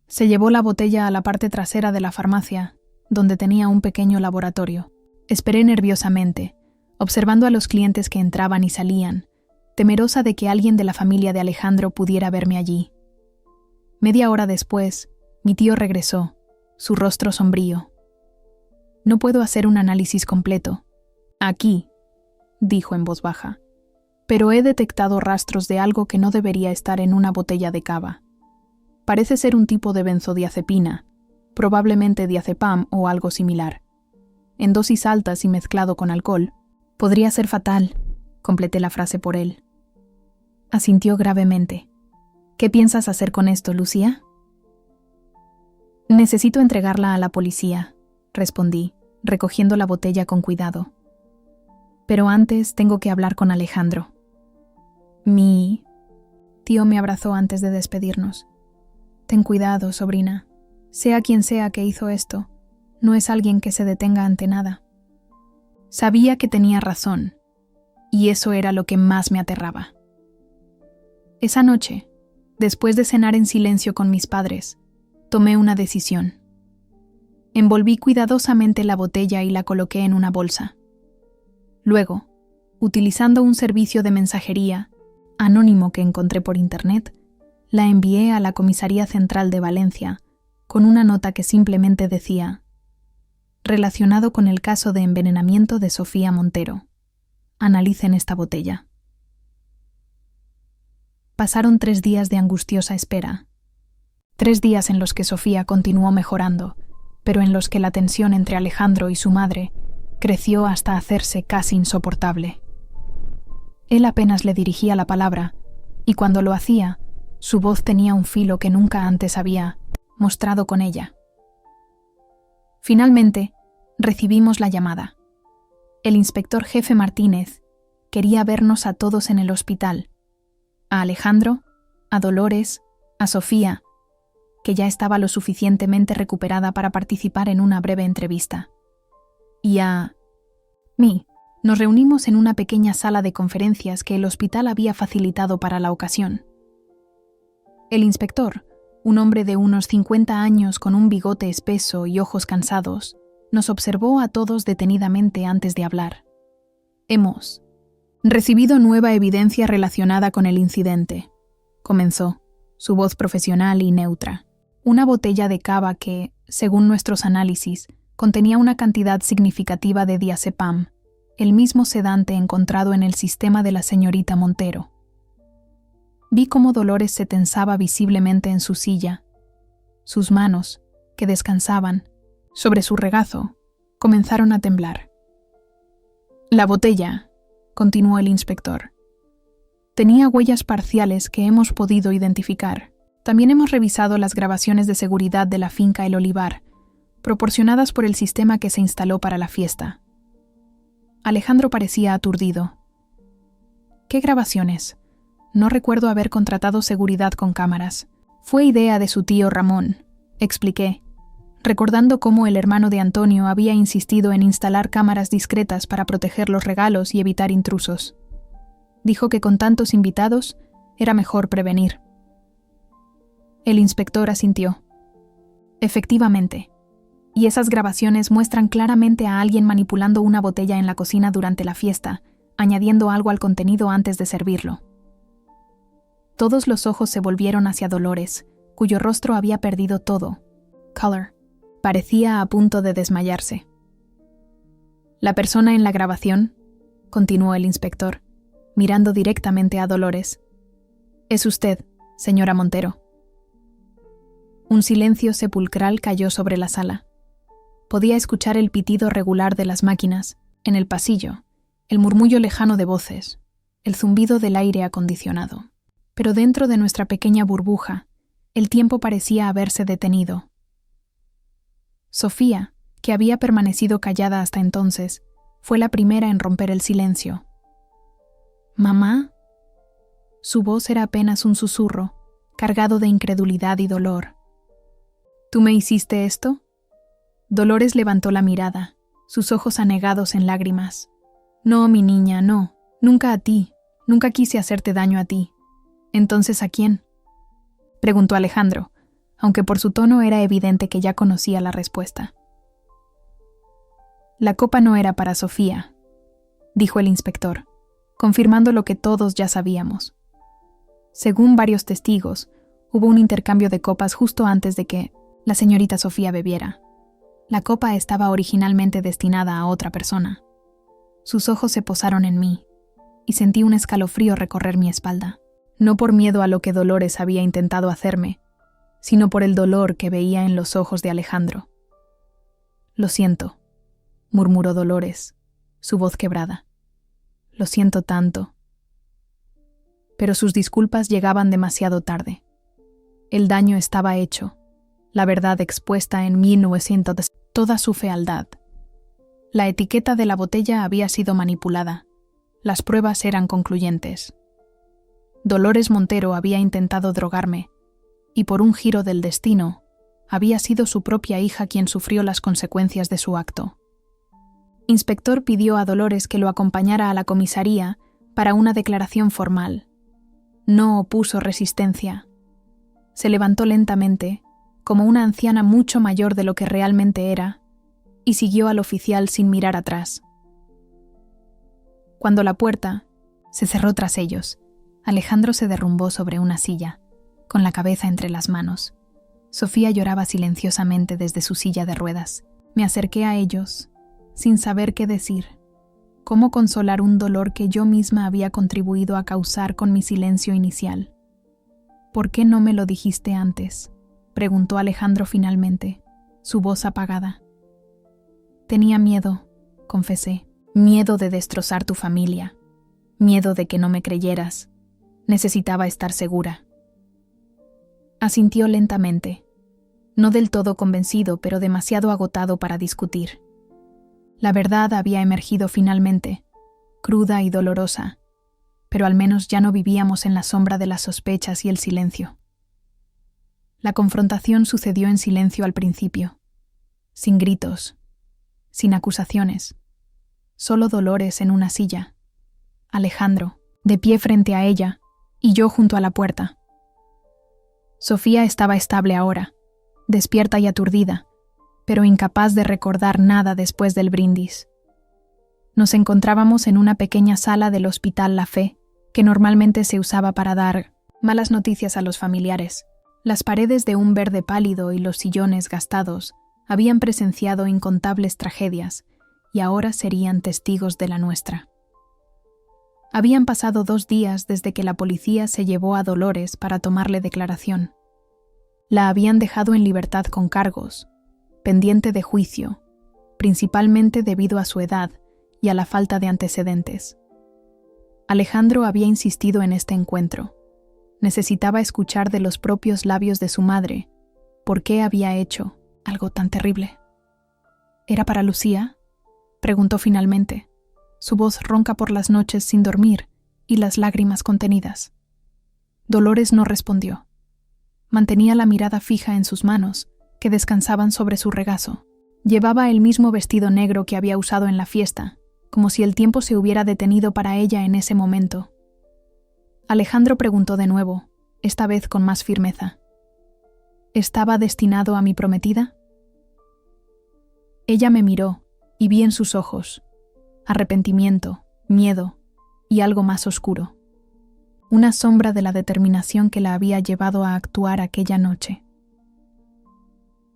Se llevó la botella a la parte trasera de la farmacia, donde tenía un pequeño laboratorio. Esperé nerviosamente, observando a los clientes que entraban y salían, temerosa de que alguien de la familia de Alejandro pudiera verme allí. Media hora después, mi tío regresó, su rostro sombrío. «No puedo hacer un análisis completo. Aquí», dijo en voz baja, «pero he detectado rastros de algo que no debería estar en una botella de cava. Parece ser un tipo de benzodiazepina, probablemente diazepam o algo similar. En dosis altas y mezclado con alcohol, podría ser fatal», completé la frase por él. Asintió gravemente. «¿Qué piensas hacer con esto, Lucía?». «Necesito entregarla a la policía», respondí, recogiendo la botella con cuidado. «Pero antes tengo que hablar con Alejandro». Mi tío me abrazó antes de despedirnos. «Ten cuidado, sobrina. Sea quien sea que hizo esto, no es alguien que se detenga ante nada». Sabía que tenía razón, y eso era lo que más me aterraba. Esa noche, después de cenar en silencio con mis padres, tomé una decisión. Envolví cuidadosamente la botella y la coloqué en una bolsa. Luego, utilizando un servicio de mensajería anónimo que encontré por internet, la envié a la Comisaría Central de Valencia con una nota que simplemente decía: «Relacionado con el caso de envenenamiento de Sofía Montero. Analicen esta botella». Pasaron 3 días de angustiosa espera. 3 días en los que Sofía continuó mejorando, pero en los que la tensión entre Alejandro y su madre creció hasta hacerse casi insoportable. Él apenas le dirigía la palabra, y cuando lo hacía, su voz tenía un filo que nunca antes había mostrado con ella. Finalmente, recibimos la llamada. El inspector jefe Martínez quería vernos a todos en el hospital: a Alejandro, a Dolores, a Sofía, que ya estaba lo suficientemente recuperada para participar en una breve entrevista, y a mí. Nos reunimos en una pequeña sala de conferencias que el hospital había facilitado para la ocasión. El inspector, un hombre de unos 50 años con un bigote espeso y ojos cansados, nos observó a todos detenidamente antes de hablar. Hemos recibido nueva evidencia relacionada con el incidente, comenzó, su voz profesional y neutra. Una botella de cava que, según nuestros análisis, contenía una cantidad significativa de diazepam, el mismo sedante encontrado en el sistema de la señorita Montero. Vi cómo Dolores se tensaba visiblemente en su silla. Sus manos, que descansaban sobre su regazo, comenzaron a temblar. La botella, continuó el inspector, tenía huellas parciales que hemos podido identificar. También hemos revisado las grabaciones de seguridad de la finca El Olivar, proporcionadas por el sistema que se instaló para la fiesta. Alejandro parecía aturdido. ¿Qué grabaciones? No recuerdo haber contratado seguridad con cámaras. Fue idea de su tío Ramón, expliqué, recordando cómo el hermano de Antonio había insistido en instalar cámaras discretas para proteger los regalos y evitar intrusos. Dijo que con tantos invitados era mejor prevenir. El inspector asintió. Efectivamente. Y esas grabaciones muestran claramente a alguien manipulando una botella en la cocina durante la fiesta, añadiendo algo al contenido antes de servirlo. Todos los ojos se volvieron hacia Dolores, cuyo rostro había perdido todo. Color. Parecía a punto de desmayarse. La persona en la grabación, continuó el inspector, mirando directamente a Dolores, es usted, señora Montero. Un silencio sepulcral cayó sobre la sala. Podía escuchar el pitido regular de las máquinas, en el pasillo, el murmullo lejano de voces, el zumbido del aire acondicionado. Pero dentro de nuestra pequeña burbuja, el tiempo parecía haberse detenido. Sofía, que había permanecido callada hasta entonces, fue la primera en romper el silencio. ¿Mamá? Su voz era apenas un susurro, cargado de incredulidad y dolor. ¿Tú me hiciste esto? Dolores levantó la mirada, sus ojos anegados en lágrimas. No, mi niña, no. Nunca a ti. Nunca quise hacerte daño a ti. ¿Entonces a quién? Preguntó Alejandro, aunque por su tono era evidente que ya conocía la respuesta. La copa no era para Sofía, dijo el inspector, confirmando lo que todos ya sabíamos. Según varios testigos, hubo un intercambio de copas justo antes de que la señorita Sofía bebiera. La copa estaba originalmente destinada a otra persona. Sus ojos se posaron en mí, y sentí un escalofrío recorrer mi espalda, no por miedo a lo que Dolores había intentado hacerme, sino por el dolor que veía en los ojos de Alejandro. Lo siento, murmuró Dolores, su voz quebrada. Lo siento tanto. Pero sus disculpas llegaban demasiado tarde. El daño estaba hecho, la verdad expuesta en 1900, toda su fealdad. La etiqueta de la botella había sido manipulada. Las pruebas eran concluyentes. Dolores Montero había intentado drogarme, y por un giro del destino, había sido su propia hija quien sufrió las consecuencias de su acto. Inspector pidió a Dolores que lo acompañara a la comisaría para una declaración formal. No opuso resistencia. Se levantó lentamente, como una anciana mucho mayor de lo que realmente era, y siguió al oficial sin mirar atrás. Cuando la puerta se cerró tras ellos, Alejandro se derrumbó sobre una silla, con la cabeza entre las manos. Sofía lloraba silenciosamente desde su silla de ruedas. Me acerqué a ellos, sin saber qué decir. ¿Cómo consolar un dolor que yo misma había contribuido a causar con mi silencio inicial? ¿Por qué no me lo dijiste antes?, preguntó Alejandro finalmente, su voz apagada. Tenía miedo, confesé. Miedo de destrozar tu familia. Miedo de que no me creyeras. Necesitaba estar segura. Asintió lentamente, no del todo convencido, pero demasiado agotado para discutir. La verdad había emergido finalmente, cruda y dolorosa, pero al menos ya no vivíamos en la sombra de las sospechas y el silencio. La confrontación sucedió en silencio al principio, sin gritos, sin acusaciones, solo Dolores en una silla, Alejandro, de pie frente a ella, y yo junto a la puerta. Sofía estaba estable ahora, despierta y aturdida, pero incapaz de recordar nada después del brindis. Nos encontrábamos en una pequeña sala del Hospital La Fe, que normalmente se usaba para dar malas noticias a los familiares. Las paredes de un verde pálido y los sillones gastados habían presenciado incontables tragedias y ahora serían testigos de la nuestra. Habían pasado 2 días desde que la policía se llevó a Dolores para tomarle declaración. La habían dejado en libertad con cargos, pendiente de juicio, principalmente debido a su edad y a la falta de antecedentes. Alejandro había insistido en este encuentro. Necesitaba escuchar de los propios labios de su madre por qué había hecho algo tan terrible. ¿Era para Lucía?, preguntó finalmente, su voz ronca por las noches sin dormir y las lágrimas contenidas. Dolores no respondió. Mantenía la mirada fija en sus manos, que descansaban sobre su regazo. Llevaba el mismo vestido negro que había usado en la fiesta, como si el tiempo se hubiera detenido para ella en ese momento. Alejandro preguntó de nuevo, esta vez con más firmeza. ¿Estaba destinado a mi prometida? Ella me miró y vi en sus ojos arrepentimiento, miedo y algo más oscuro. Una sombra de la determinación que la había llevado a actuar aquella noche.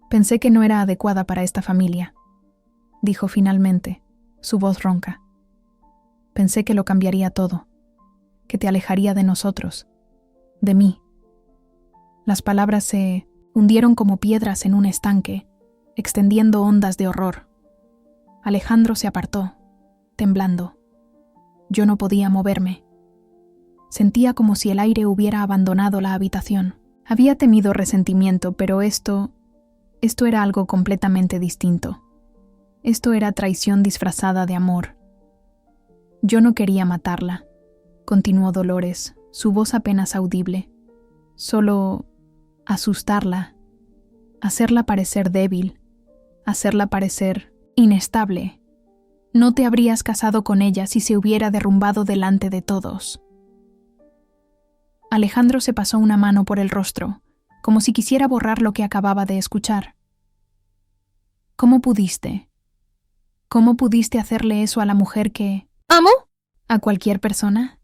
Pensé que no era adecuada para esta familia, dijo finalmente, su voz ronca. Pensé que lo cambiaría todo, que te alejaría de nosotros, de mí. Las palabras se hundieron como piedras en un estanque, extendiendo ondas de horror. Alejandro se apartó, temblando. Yo no podía moverme. Sentía como si el aire hubiera abandonado la habitación. Había temido resentimiento, pero esto era algo completamente distinto. Esto era traición disfrazada de amor. Yo no quería matarla, continuó Dolores, su voz apenas audible. Solo asustarla, hacerla parecer débil, hacerla parecer inestable. No te habrías casado con ella si se hubiera derrumbado delante de todos. Alejandro se pasó una mano por el rostro, como si quisiera borrar lo que acababa de escuchar. ¿Cómo pudiste? ¿Cómo pudiste hacerle eso a la mujer que amo? ¿A cualquier persona?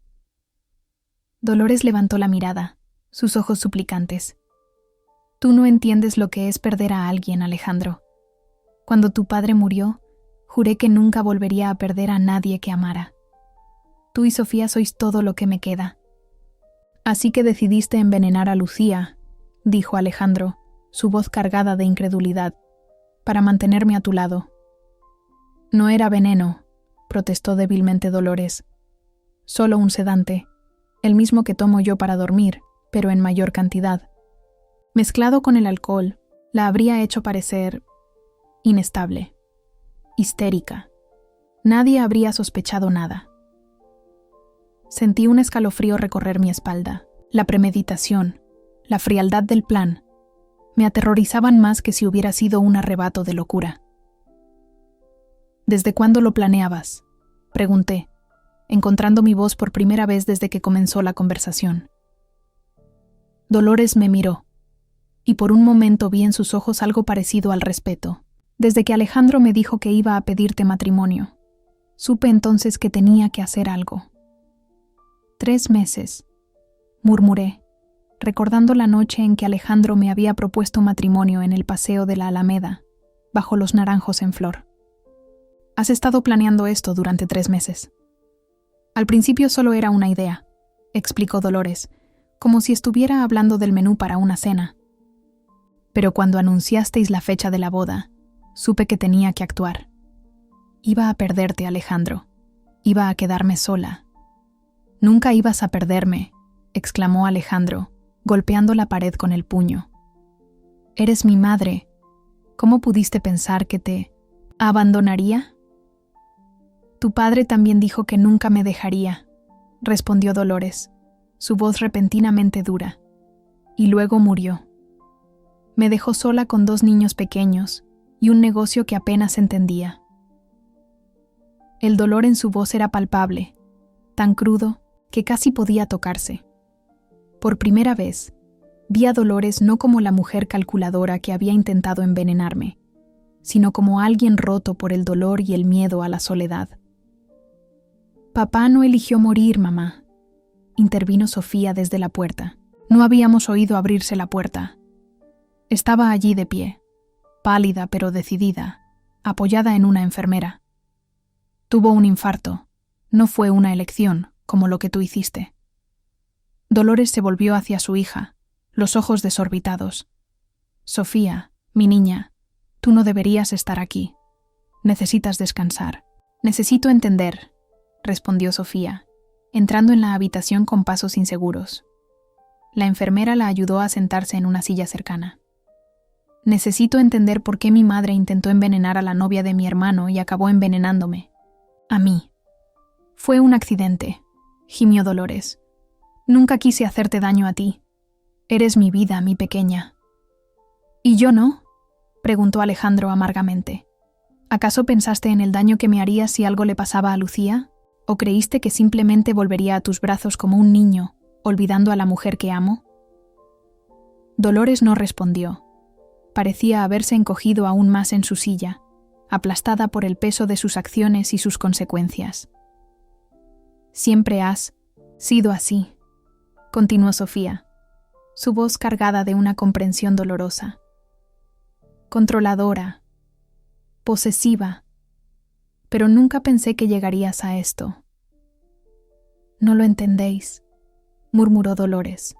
Dolores levantó la mirada, sus ojos suplicantes. Tú no entiendes lo que es perder a alguien, Alejandro. Cuando tu padre murió, juré que nunca volvería a perder a nadie que amara. Tú y Sofía sois todo lo que me queda. Así que decidiste envenenar a Lucía, dijo Alejandro, su voz cargada de incredulidad, para mantenerme a tu lado. No era veneno, protestó débilmente Dolores. Solo un sedante, el mismo que tomo yo para dormir, pero en mayor cantidad. Mezclado con el alcohol, la habría hecho parecer inestable, histérica. Nadie habría sospechado nada. Sentí un escalofrío recorrer mi espalda. La premeditación, la frialdad del plan, me aterrorizaban más que si hubiera sido un arrebato de locura. ¿Desde cuándo lo planeabas?, pregunté, encontrando mi voz por primera vez desde que comenzó la conversación. Dolores me miró, y por un momento vi en sus ojos algo parecido al respeto. Desde que Alejandro me dijo que iba a pedirte matrimonio, supe entonces que tenía que hacer algo. 3 meses, murmuré, recordando la noche en que Alejandro me había propuesto matrimonio en el paseo de la Alameda, bajo los naranjos en flor. Has estado planeando esto durante 3 meses. Al principio solo era una idea, explicó Dolores, como si estuviera hablando del menú para una cena. Pero cuando anunciasteis la fecha de la boda, supe que tenía que actuar. Iba a perderte, Alejandro. Iba a quedarme sola. Nunca ibas a perderme, exclamó Alejandro, golpeando la pared con el puño. Eres mi madre. ¿Cómo pudiste pensar que te abandonaría? Tu padre también dijo que nunca me dejaría, respondió Dolores, su voz repentinamente dura, y luego murió. Me dejó sola con 2 niños pequeños y un negocio que apenas entendía. El dolor en su voz era palpable, tan crudo que casi podía tocarse. Por primera vez, vi a Dolores no como la mujer calculadora que había intentado envenenarme, sino como alguien roto por el dolor y el miedo a la soledad. «Papá no eligió morir, mamá», intervino Sofía desde la puerta. No habíamos oído abrirse la puerta. Estaba allí de pie, pálida pero decidida, apoyada en una enfermera. Tuvo un infarto. No fue una elección, como lo que tú hiciste. Dolores se volvió hacia su hija, los ojos desorbitados. «Sofía, mi niña, tú no deberías estar aquí. Necesitas descansar». «Necesito entender», respondió Sofía, entrando en la habitación con pasos inseguros. La enfermera la ayudó a sentarse en una silla cercana. «Necesito entender por qué mi madre intentó envenenar a la novia de mi hermano y acabó envenenándome. A mí. Fue un accidente», gimió Dolores. «Nunca quise hacerte daño a ti. Eres mi vida, mi pequeña». «¿Y yo no?», preguntó Alejandro amargamente. «¿Acaso pensaste en el daño que me harías si algo le pasaba a Lucía? ¿O creíste que simplemente volvería a tus brazos como un niño, olvidando a la mujer que amo?» Dolores no respondió. Parecía haberse encogido aún más en su silla, aplastada por el peso de sus acciones y sus consecuencias. «Siempre has sido así», continuó Sofía, su voz cargada de una comprensión dolorosa. «Controladora, posesiva, pero nunca pensé que llegarías a esto». «No lo entendéis», murmuró Dolores.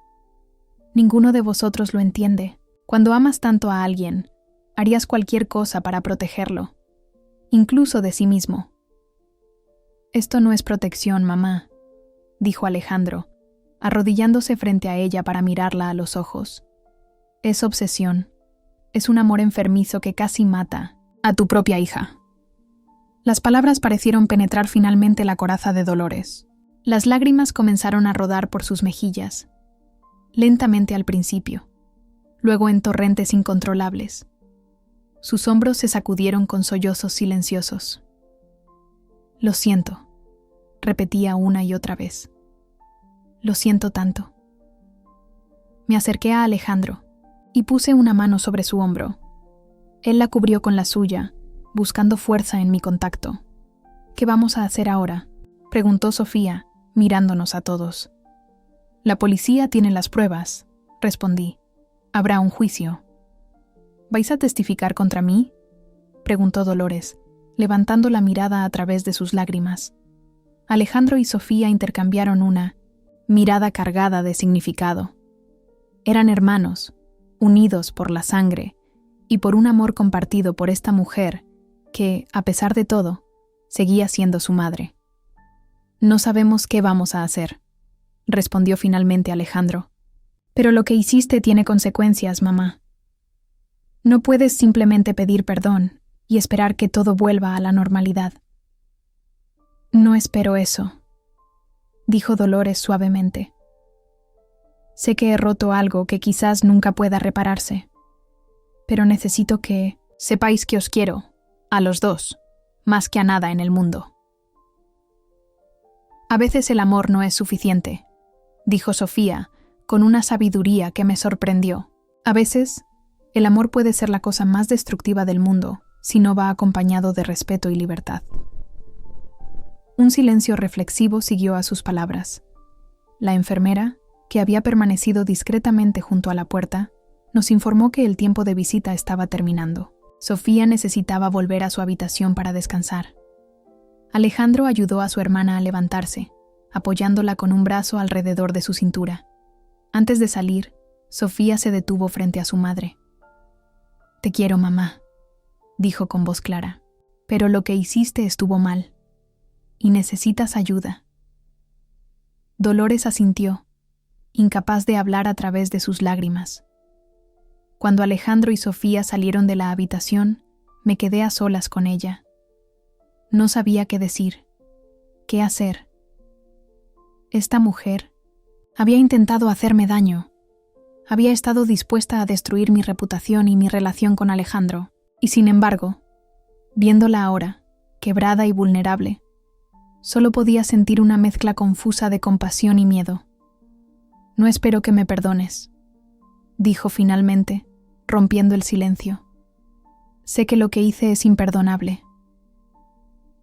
«Ninguno de vosotros lo entiende. Cuando amas tanto a alguien, harías cualquier cosa para protegerlo, incluso de sí mismo». «Esto no es protección, mamá», dijo Alejandro, arrodillándose frente a ella para mirarla a los ojos. «Es obsesión. Es un amor enfermizo que casi mata a tu propia hija». Las palabras parecieron penetrar finalmente la coraza de Dolores. Las lágrimas comenzaron a rodar por sus mejillas, lentamente al principio, luego en torrentes incontrolables. Sus hombros se sacudieron con sollozos silenciosos. «Lo siento», repetía una y otra vez. «Lo siento tanto». Me acerqué a Alejandro y puse una mano sobre su hombro. Él la cubrió con la suya, buscando fuerza en mi contacto. «¿Qué vamos a hacer ahora?», preguntó Sofía, mirándonos a todos. «La policía tiene las pruebas», respondí. «Habrá un juicio». «¿Vais a testificar contra mí?», preguntó Dolores, levantando la mirada a través de sus lágrimas. Alejandro y Sofía intercambiaron una mirada cargada de significado. Eran hermanos, unidos por la sangre y por un amor compartido por esta mujer que, a pesar de todo, seguía siendo su madre. «No sabemos qué vamos a hacer», respondió finalmente Alejandro. «Pero lo que hiciste tiene consecuencias, mamá. No puedes simplemente pedir perdón y esperar que todo vuelva a la normalidad». «No espero eso», dijo Dolores suavemente. «Sé que he roto algo que quizás nunca pueda repararse, pero necesito que sepáis que os quiero, a los dos, más que a nada en el mundo». «A veces el amor no es suficiente», dijo Sofía, con una sabiduría que me sorprendió. «A veces, el amor puede ser la cosa más destructiva del mundo si no va acompañado de respeto y libertad». Un silencio reflexivo siguió a sus palabras. La enfermera, que había permanecido discretamente junto a la puerta, nos informó que el tiempo de visita estaba terminando. Sofía necesitaba volver a su habitación para descansar. Alejandro ayudó a su hermana a levantarse, apoyándola con un brazo alrededor de su cintura. Antes de salir, Sofía se detuvo frente a su madre. «Te quiero, mamá», dijo con voz clara, «pero lo que hiciste estuvo mal, y necesitas ayuda». Dolores asintió, incapaz de hablar a través de sus lágrimas. Cuando Alejandro y Sofía salieron de la habitación, me quedé a solas con ella. No sabía qué decir, qué hacer. Esta mujer había intentado hacerme daño. Había estado dispuesta a destruir mi reputación y mi relación con Alejandro, y sin embargo, viéndola ahora, quebrada y vulnerable, solo podía sentir una mezcla confusa de compasión y miedo. «No espero que me perdones», dijo finalmente, rompiendo el silencio. «Sé que lo que hice es imperdonable.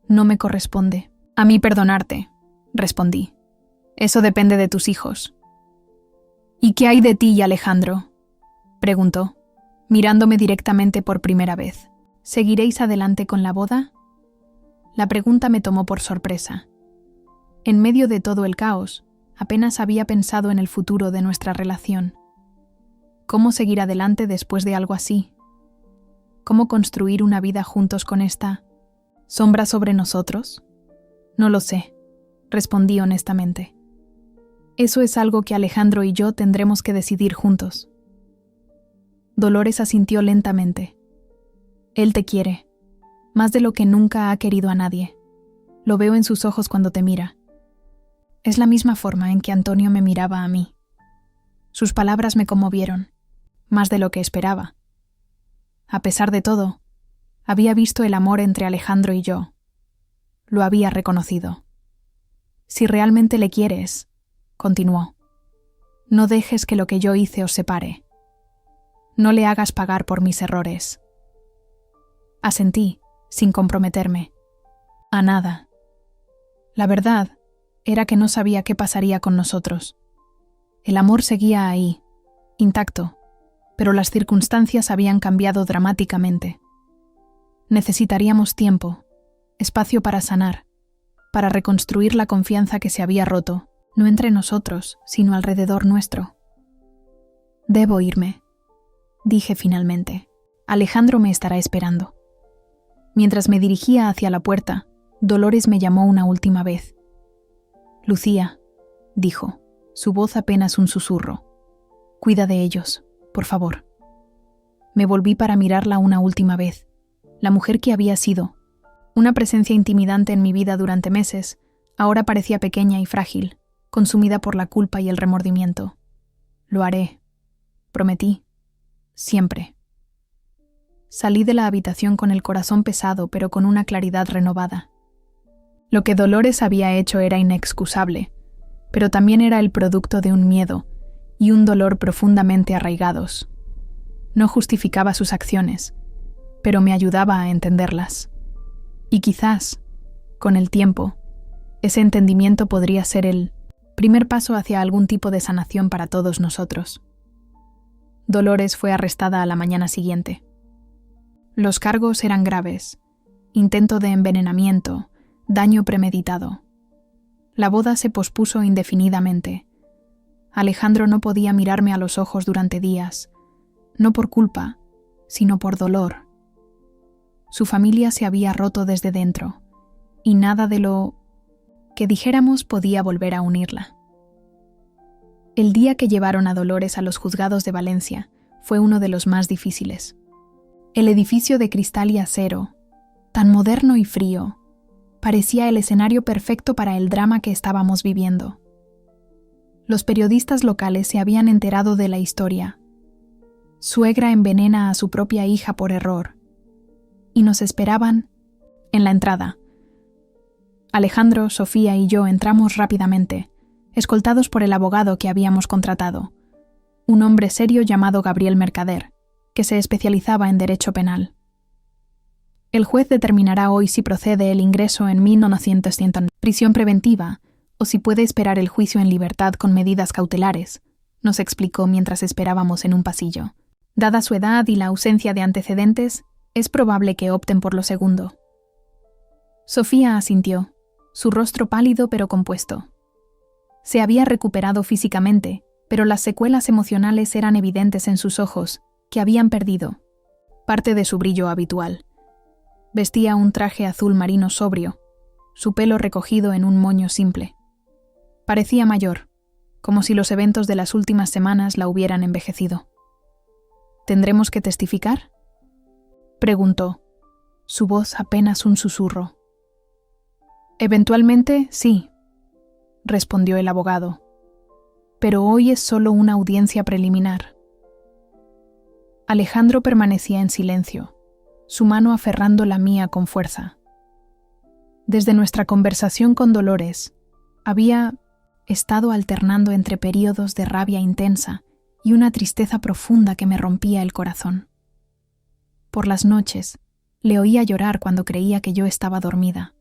No me corresponde a mí perdonarte», respondí. «Eso depende de tus hijos». «¿Y qué hay de ti y Alejandro?», preguntó, mirándome directamente por primera vez. «¿Seguiréis adelante con la boda?». La pregunta me tomó por sorpresa. En medio de todo el caos, apenas había pensado en el futuro de nuestra relación. ¿Cómo seguir adelante después de algo así? ¿Cómo construir una vida juntos con esta sombra sobre nosotros? No lo sé, respondí honestamente. Eso es algo que Alejandro y yo tendremos que decidir juntos. Dolores asintió lentamente. Él te quiere, más de lo que nunca ha querido a nadie. Lo veo en sus ojos cuando te mira. Es la misma forma en que Antonio me miraba a mí. Sus palabras me conmovieron, más de lo que esperaba. A pesar de todo, había visto el amor entre Alejandro y yo. Lo había reconocido. «Si realmente le quieres», continuó, «no dejes que lo que yo hice os separe. No le hagas pagar por mis errores». Asentí, sin comprometerme. A nada. La verdad era que no sabía qué pasaría con nosotros. El amor seguía ahí, intacto, pero las circunstancias habían cambiado dramáticamente. Necesitaríamos tiempo, espacio para sanar, para reconstruir la confianza que se había roto, no entre nosotros, sino alrededor nuestro. «Debo irme», dije finalmente. «Alejandro me estará esperando». Mientras me dirigía hacia la puerta, Dolores me llamó una última vez. «Lucía», dijo, su voz apenas un susurro. «Cuida de ellos, por favor». Me volví para mirarla una última vez. La mujer que había sido, una presencia intimidante en mi vida durante meses, ahora parecía pequeña y frágil, consumida por la culpa y el remordimiento. «Lo haré», prometí, «siempre». Salí de la habitación con el corazón pesado, pero con una claridad renovada. Lo que Dolores había hecho era inexcusable, pero también era el producto de un miedo y un dolor profundamente arraigados. No justificaba sus acciones, pero me ayudaba a entenderlas. Y quizás, con el tiempo, ese entendimiento podría ser el primer paso hacia algún tipo de sanación para todos nosotros. Dolores fue arrestada a la mañana siguiente. Los cargos eran graves: intento de envenenamiento, daño premeditado. La boda se pospuso indefinidamente. Alejandro no podía mirarme a los ojos durante días, no por culpa, sino por dolor. Su familia se había roto desde dentro, y nada de lo que dijéramos podía volver a unirla. El día que llevaron a Dolores a los juzgados de Valencia fue uno de los más difíciles. El edificio de cristal y acero, tan moderno y frío, parecía el escenario perfecto para el drama que estábamos viviendo. Los periodistas locales se habían enterado de la historia. Suegra envenena a su propia hija por error, y nos esperaban en la entrada. Alejandro, Sofía y yo entramos rápidamente, escoltados por el abogado que habíamos contratado, un hombre serio llamado Gabriel Mercader, que se especializaba en derecho penal. El juez determinará hoy si procede el ingreso en 1900 prisión preventiva o si puede esperar el juicio en libertad con medidas cautelares, nos explicó mientras esperábamos en un pasillo. Dada su edad y la ausencia de antecedentes, es probable que opten por lo segundo. Sofía asintió, su rostro pálido pero compuesto. Se había recuperado físicamente, pero las secuelas emocionales eran evidentes en sus ojos, que habían perdido parte de su brillo habitual. Vestía un traje azul marino sobrio, su pelo recogido en un moño simple. Parecía mayor, como si los eventos de las últimas semanas la hubieran envejecido. ¿Tendremos que testificar?, preguntó, su voz apenas un susurro. Eventualmente, sí, respondió el abogado. Pero hoy es solo una audiencia preliminar. Alejandro permanecía en silencio, su mano aferrando la mía con fuerza. Desde nuestra conversación con Dolores, había estado alternando entre períodos de rabia intensa y una tristeza profunda que me rompía el corazón. Por las noches, le oía llorar cuando creía que yo estaba dormida.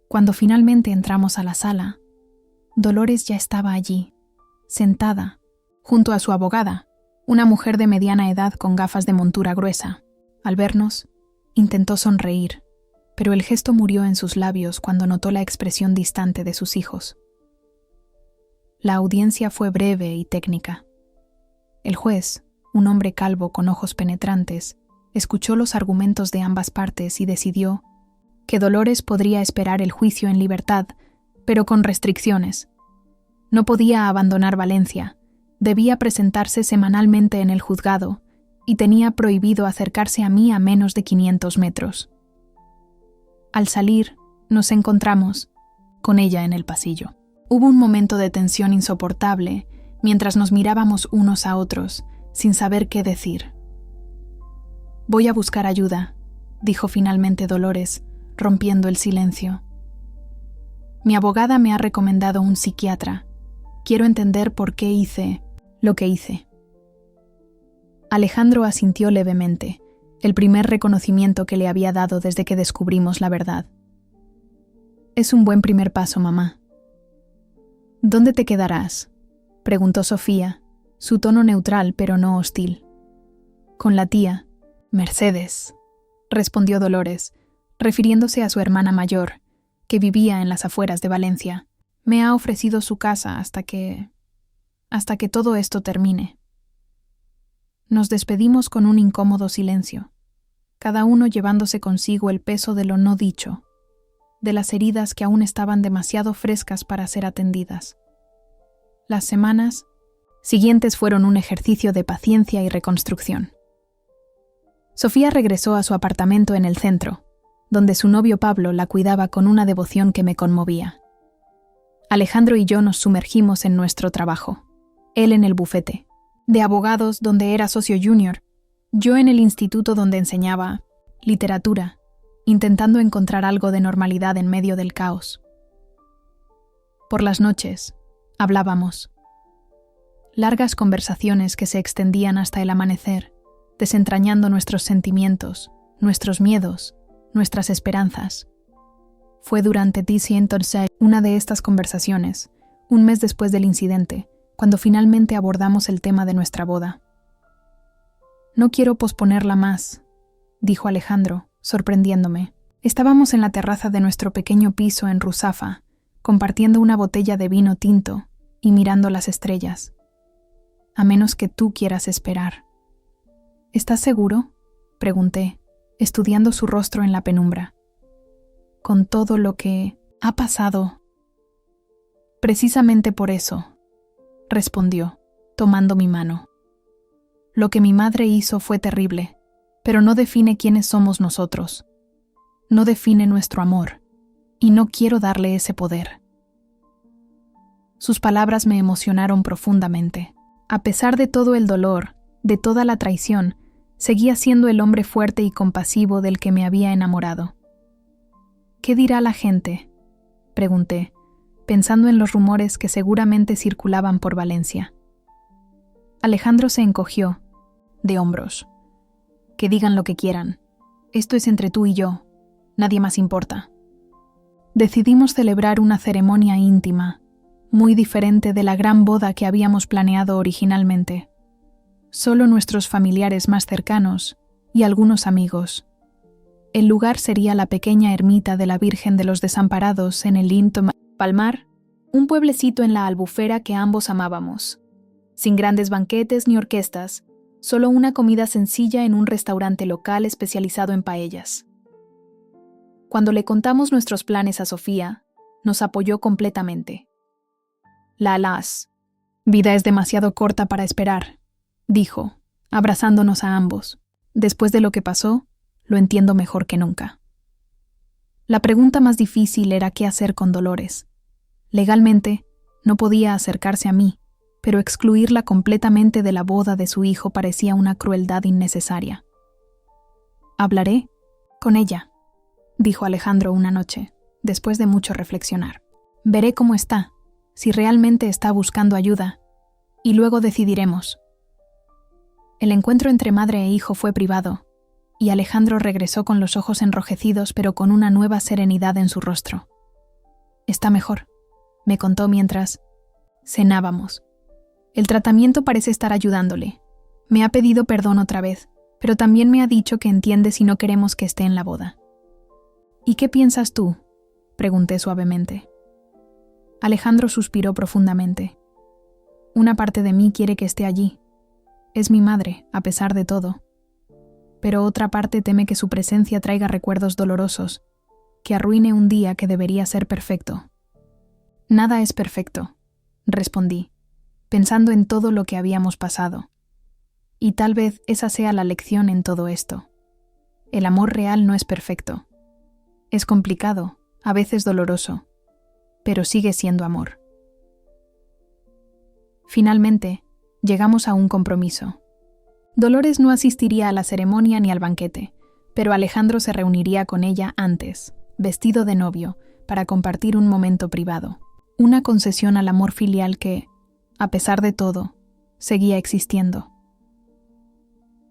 Cuando finalmente entramos a la sala, Dolores ya estaba allí, sentada, junto a su abogada, una mujer de mediana edad con gafas de montura gruesa. Al vernos, intentó sonreír, pero el gesto murió en sus labios cuando notó la expresión distante de sus hijos. La audiencia fue breve y técnica. El juez, un hombre calvo con ojos penetrantes, escuchó los argumentos de ambas partes y decidió que Dolores podría esperar el juicio en libertad, pero con restricciones. No podía abandonar Valencia, debía presentarse semanalmente en el juzgado y tenía prohibido acercarse a mí a menos de 500 metros. Al salir, nos encontramos con ella en el pasillo. Hubo un momento de tensión insoportable mientras nos mirábamos unos a otros, sin saber qué decir. «Voy a buscar ayuda», dijo finalmente Dolores, rompiendo el silencio. «Mi abogada me ha recomendado un psiquiatra. Quiero entender por qué hice lo que hice». Alejandro asintió levemente, el primer reconocimiento que le había dado desde que descubrimos la verdad. «Es un buen primer paso, mamá». «¿Dónde te quedarás?», preguntó Sofía, su tono neutral pero no hostil. «Con la tía, Mercedes», respondió Dolores, refiriéndose a su hermana mayor, que vivía en las afueras de Valencia. «Me ha ofrecido su casa hasta que todo esto termine». Nos despedimos con un incómodo silencio, cada uno llevándose consigo el peso de lo no dicho, de las heridas que aún estaban demasiado frescas para ser atendidas. Las semanas siguientes fueron un ejercicio de paciencia y reconstrucción. Sofía regresó a su apartamento en el centro, donde su novio Pablo la cuidaba con una devoción que me conmovía. Alejandro y yo nos sumergimos en nuestro trabajo, él en el bufete de abogados donde era socio junior, yo en el instituto donde enseñaba literatura, intentando encontrar algo de normalidad en medio del caos. Por las noches, hablábamos. Largas conversaciones que se extendían hasta el amanecer, desentrañando nuestros sentimientos, nuestros miedos, nuestras esperanzas. Fue durante T-106 una de estas conversaciones, un mes después del incidente, cuando finalmente abordamos el tema de nuestra boda. «No quiero posponerla más», dijo Alejandro, sorprendiéndome. Estábamos en la terraza de nuestro pequeño piso en Ruzafa, compartiendo una botella de vino tinto y mirando las estrellas. «A menos que tú quieras esperar». «¿Estás seguro?», pregunté, estudiando su rostro en la penumbra. «Con todo lo que ha pasado». «Precisamente por eso», respondió, tomando mi mano. «Lo que mi madre hizo fue terrible, pero no define quiénes somos nosotros. No define nuestro amor, y no quiero darle ese poder». Sus palabras me emocionaron profundamente. A pesar de todo el dolor, de toda la traición, seguía siendo el hombre fuerte y compasivo del que me había enamorado. «¿Qué dirá la gente?», pregunté, pensando en los rumores que seguramente circulaban por Valencia. Alejandro se encogió, de hombros. «Que digan lo que quieran. Esto es entre tú y yo. Nadie más importa». Decidimos celebrar una ceremonia íntima, muy diferente de la gran boda que habíamos planeado originalmente. Solo nuestros familiares más cercanos y algunos amigos. El lugar sería la pequeña ermita de la Virgen de los Desamparados en el Linto Palmar, un pueblecito en la Albufera que ambos amábamos. Sin grandes banquetes ni orquestas, solo una comida sencilla en un restaurante local especializado en paellas. Cuando le contamos nuestros planes a Sofía, nos apoyó completamente. «Las vida es demasiado corta para esperar», dijo, abrazándonos a ambos. «Después de lo que pasó, lo entiendo mejor que nunca». La pregunta más difícil era qué hacer con Dolores. Legalmente, no podía acercarse a mí, pero excluirla completamente de la boda de su hijo parecía una crueldad innecesaria. «Hablaré con ella», dijo Alejandro una noche, después de mucho reflexionar. «Veré cómo está, si realmente está buscando ayuda, y luego decidiremos». El encuentro entre madre e hijo fue privado, y Alejandro regresó con los ojos enrojecidos pero con una nueva serenidad en su rostro. «Está mejor», me contó mientras cenábamos. «El tratamiento parece estar ayudándole. Me ha pedido perdón otra vez, pero también me ha dicho que entiende si no queremos que esté en la boda». «¿Y qué piensas tú?», pregunté suavemente. Alejandro suspiró profundamente. «Una parte de mí quiere que esté allí. Es mi madre, a pesar de todo. Pero otra parte teme que su presencia traiga recuerdos dolorosos, que arruine un día que debería ser perfecto». «Nada es perfecto», respondí, pensando en todo lo que habíamos pasado. Y tal vez esa sea la lección en todo esto. El amor real no es perfecto. Es complicado, a veces doloroso, pero sigue siendo amor. Finalmente, llegamos a un compromiso. Dolores no asistiría a la ceremonia ni al banquete, pero Alejandro se reuniría con ella antes, vestido de novio, para compartir un momento privado. Una concesión al amor filial que, a pesar de todo, seguía existiendo.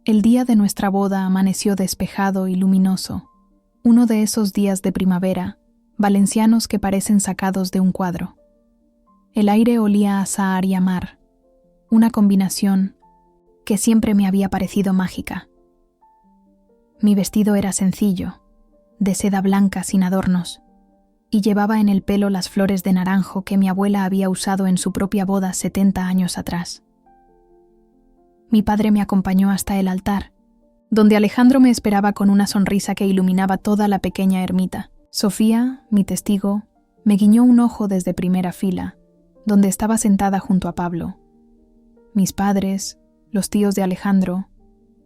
El día de nuestra boda amaneció despejado y luminoso, uno de esos días de primavera, valencianos que parecen sacados de un cuadro. El aire olía a azahar y a mar, una combinación que siempre me había parecido mágica. Mi vestido era sencillo, de seda blanca sin adornos, y llevaba en el pelo las flores de naranjo que mi abuela había usado en su propia boda 70 años atrás. Mi padre me acompañó hasta el altar, donde Alejandro me esperaba con una sonrisa que iluminaba toda la pequeña ermita. Sofía, mi testigo, me guiñó un ojo desde primera fila, donde estaba sentada junto a Pablo. Mis padres, los tíos de Alejandro,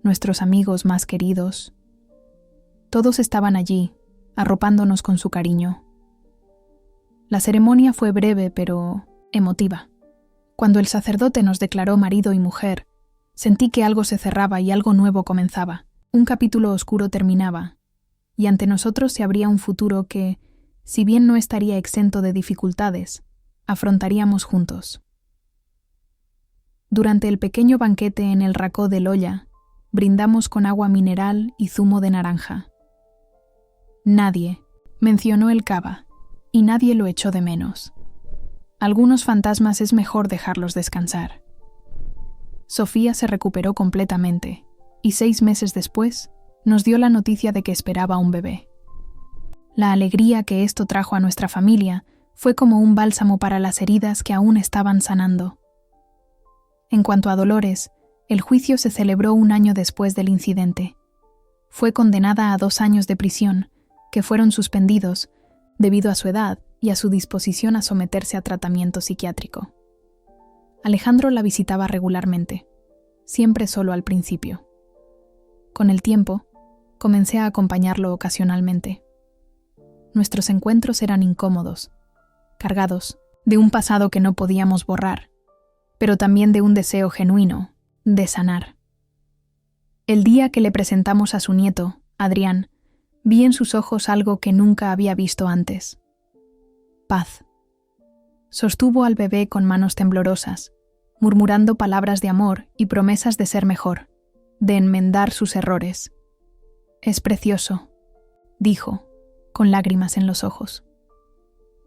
nuestros amigos más queridos, todos estaban allí, arropándonos con su cariño. La ceremonia fue breve pero emotiva. Cuando el sacerdote nos declaró marido y mujer, sentí que algo se cerraba y algo nuevo comenzaba. Un capítulo oscuro terminaba, y ante nosotros se abría un futuro que, si bien no estaría exento de dificultades, afrontaríamos juntos. Durante el pequeño banquete en el racó del Olla, brindamos con agua mineral y zumo de naranja. Nadie mencionó el cava, y nadie lo echó de menos. Algunos fantasmas es mejor dejarlos descansar. Sofía se recuperó completamente, y 6 meses después nos dio la noticia de que esperaba un bebé. La alegría que esto trajo a nuestra familia fue como un bálsamo para las heridas que aún estaban sanando. En cuanto a Dolores, el juicio se celebró 1 año después del incidente. Fue condenada a 2 años de prisión, que fueron suspendidos debido a su edad y a su disposición a someterse a tratamiento psiquiátrico. Alejandro la visitaba regularmente, siempre solo al principio. Con el tiempo, comencé a acompañarlo ocasionalmente. Nuestros encuentros eran incómodos, cargados de un pasado que no podíamos borrar, pero también de un deseo genuino de sanar. El día que le presentamos a su nieto, Adrián, vi en sus ojos algo que nunca había visto antes. Paz. Sostuvo al bebé con manos temblorosas, murmurando palabras de amor y promesas de ser mejor, de enmendar sus errores. «Es precioso», dijo, con lágrimas en los ojos.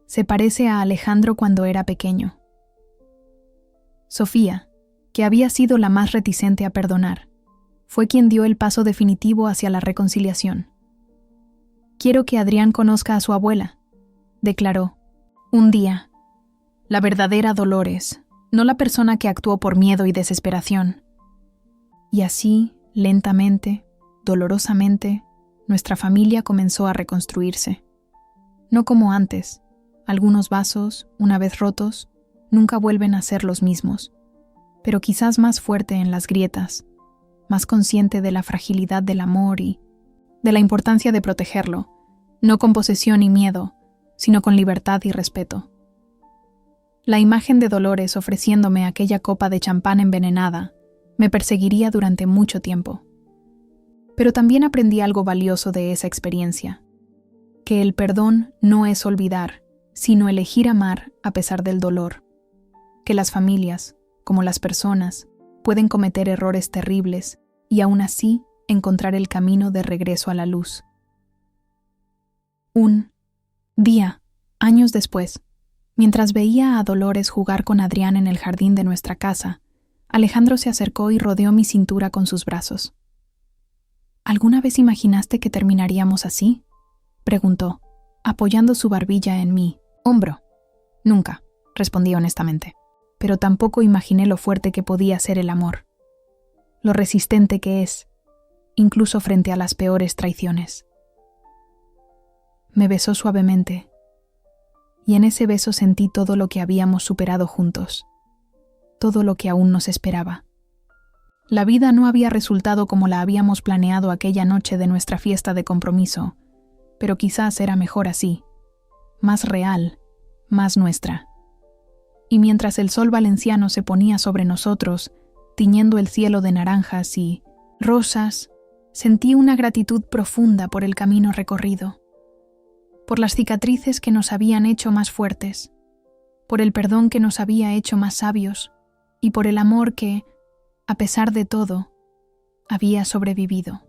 «Se parece a Alejandro cuando era pequeño». Sofía, que había sido la más reticente a perdonar, fue quien dio el paso definitivo hacia la reconciliación. «Quiero que Adrián conozca a su abuela», declaró. «Un día. La verdadera Dolores, no la persona que actuó por miedo y desesperación». Y así, lentamente, dolorosamente, nuestra familia comenzó a reconstruirse. No como antes. Algunos vasos, una vez rotos, nunca vuelven a ser los mismos, pero quizás más fuerte en las grietas, más consciente de la fragilidad del amor y de la importancia de protegerlo, no con posesión y miedo, sino con libertad y respeto. La imagen de Dolores ofreciéndome aquella copa de champán envenenada me perseguiría durante mucho tiempo. Pero también aprendí algo valioso de esa experiencia, que el perdón no es olvidar, sino elegir amar a pesar del dolor, que las familias, como las personas, pueden cometer errores terribles y aún así encontrar el camino de regreso a la luz. Un día, años después, mientras veía a Dolores jugar con Adrián en el jardín de nuestra casa, Alejandro se acercó y rodeó mi cintura con sus brazos. ¿Alguna vez imaginaste que terminaríamos así?, preguntó, apoyando su barbilla en mi hombro. Nunca, respondí honestamente, pero tampoco imaginé lo fuerte que podía ser el amor, lo resistente que es, incluso frente a las peores traiciones. Me besó suavemente, y en ese beso sentí todo lo que habíamos superado juntos, todo lo que aún nos esperaba. La vida no había resultado como la habíamos planeado aquella noche de nuestra fiesta de compromiso, pero quizás era mejor así, más real, más nuestra. Y mientras el sol valenciano se ponía sobre nosotros, tiñendo el cielo de naranjas y rosas, sentí una gratitud profunda por el camino recorrido, por las cicatrices que nos habían hecho más fuertes, por el perdón que nos había hecho más sabios y por el amor que, a pesar de todo, había sobrevivido.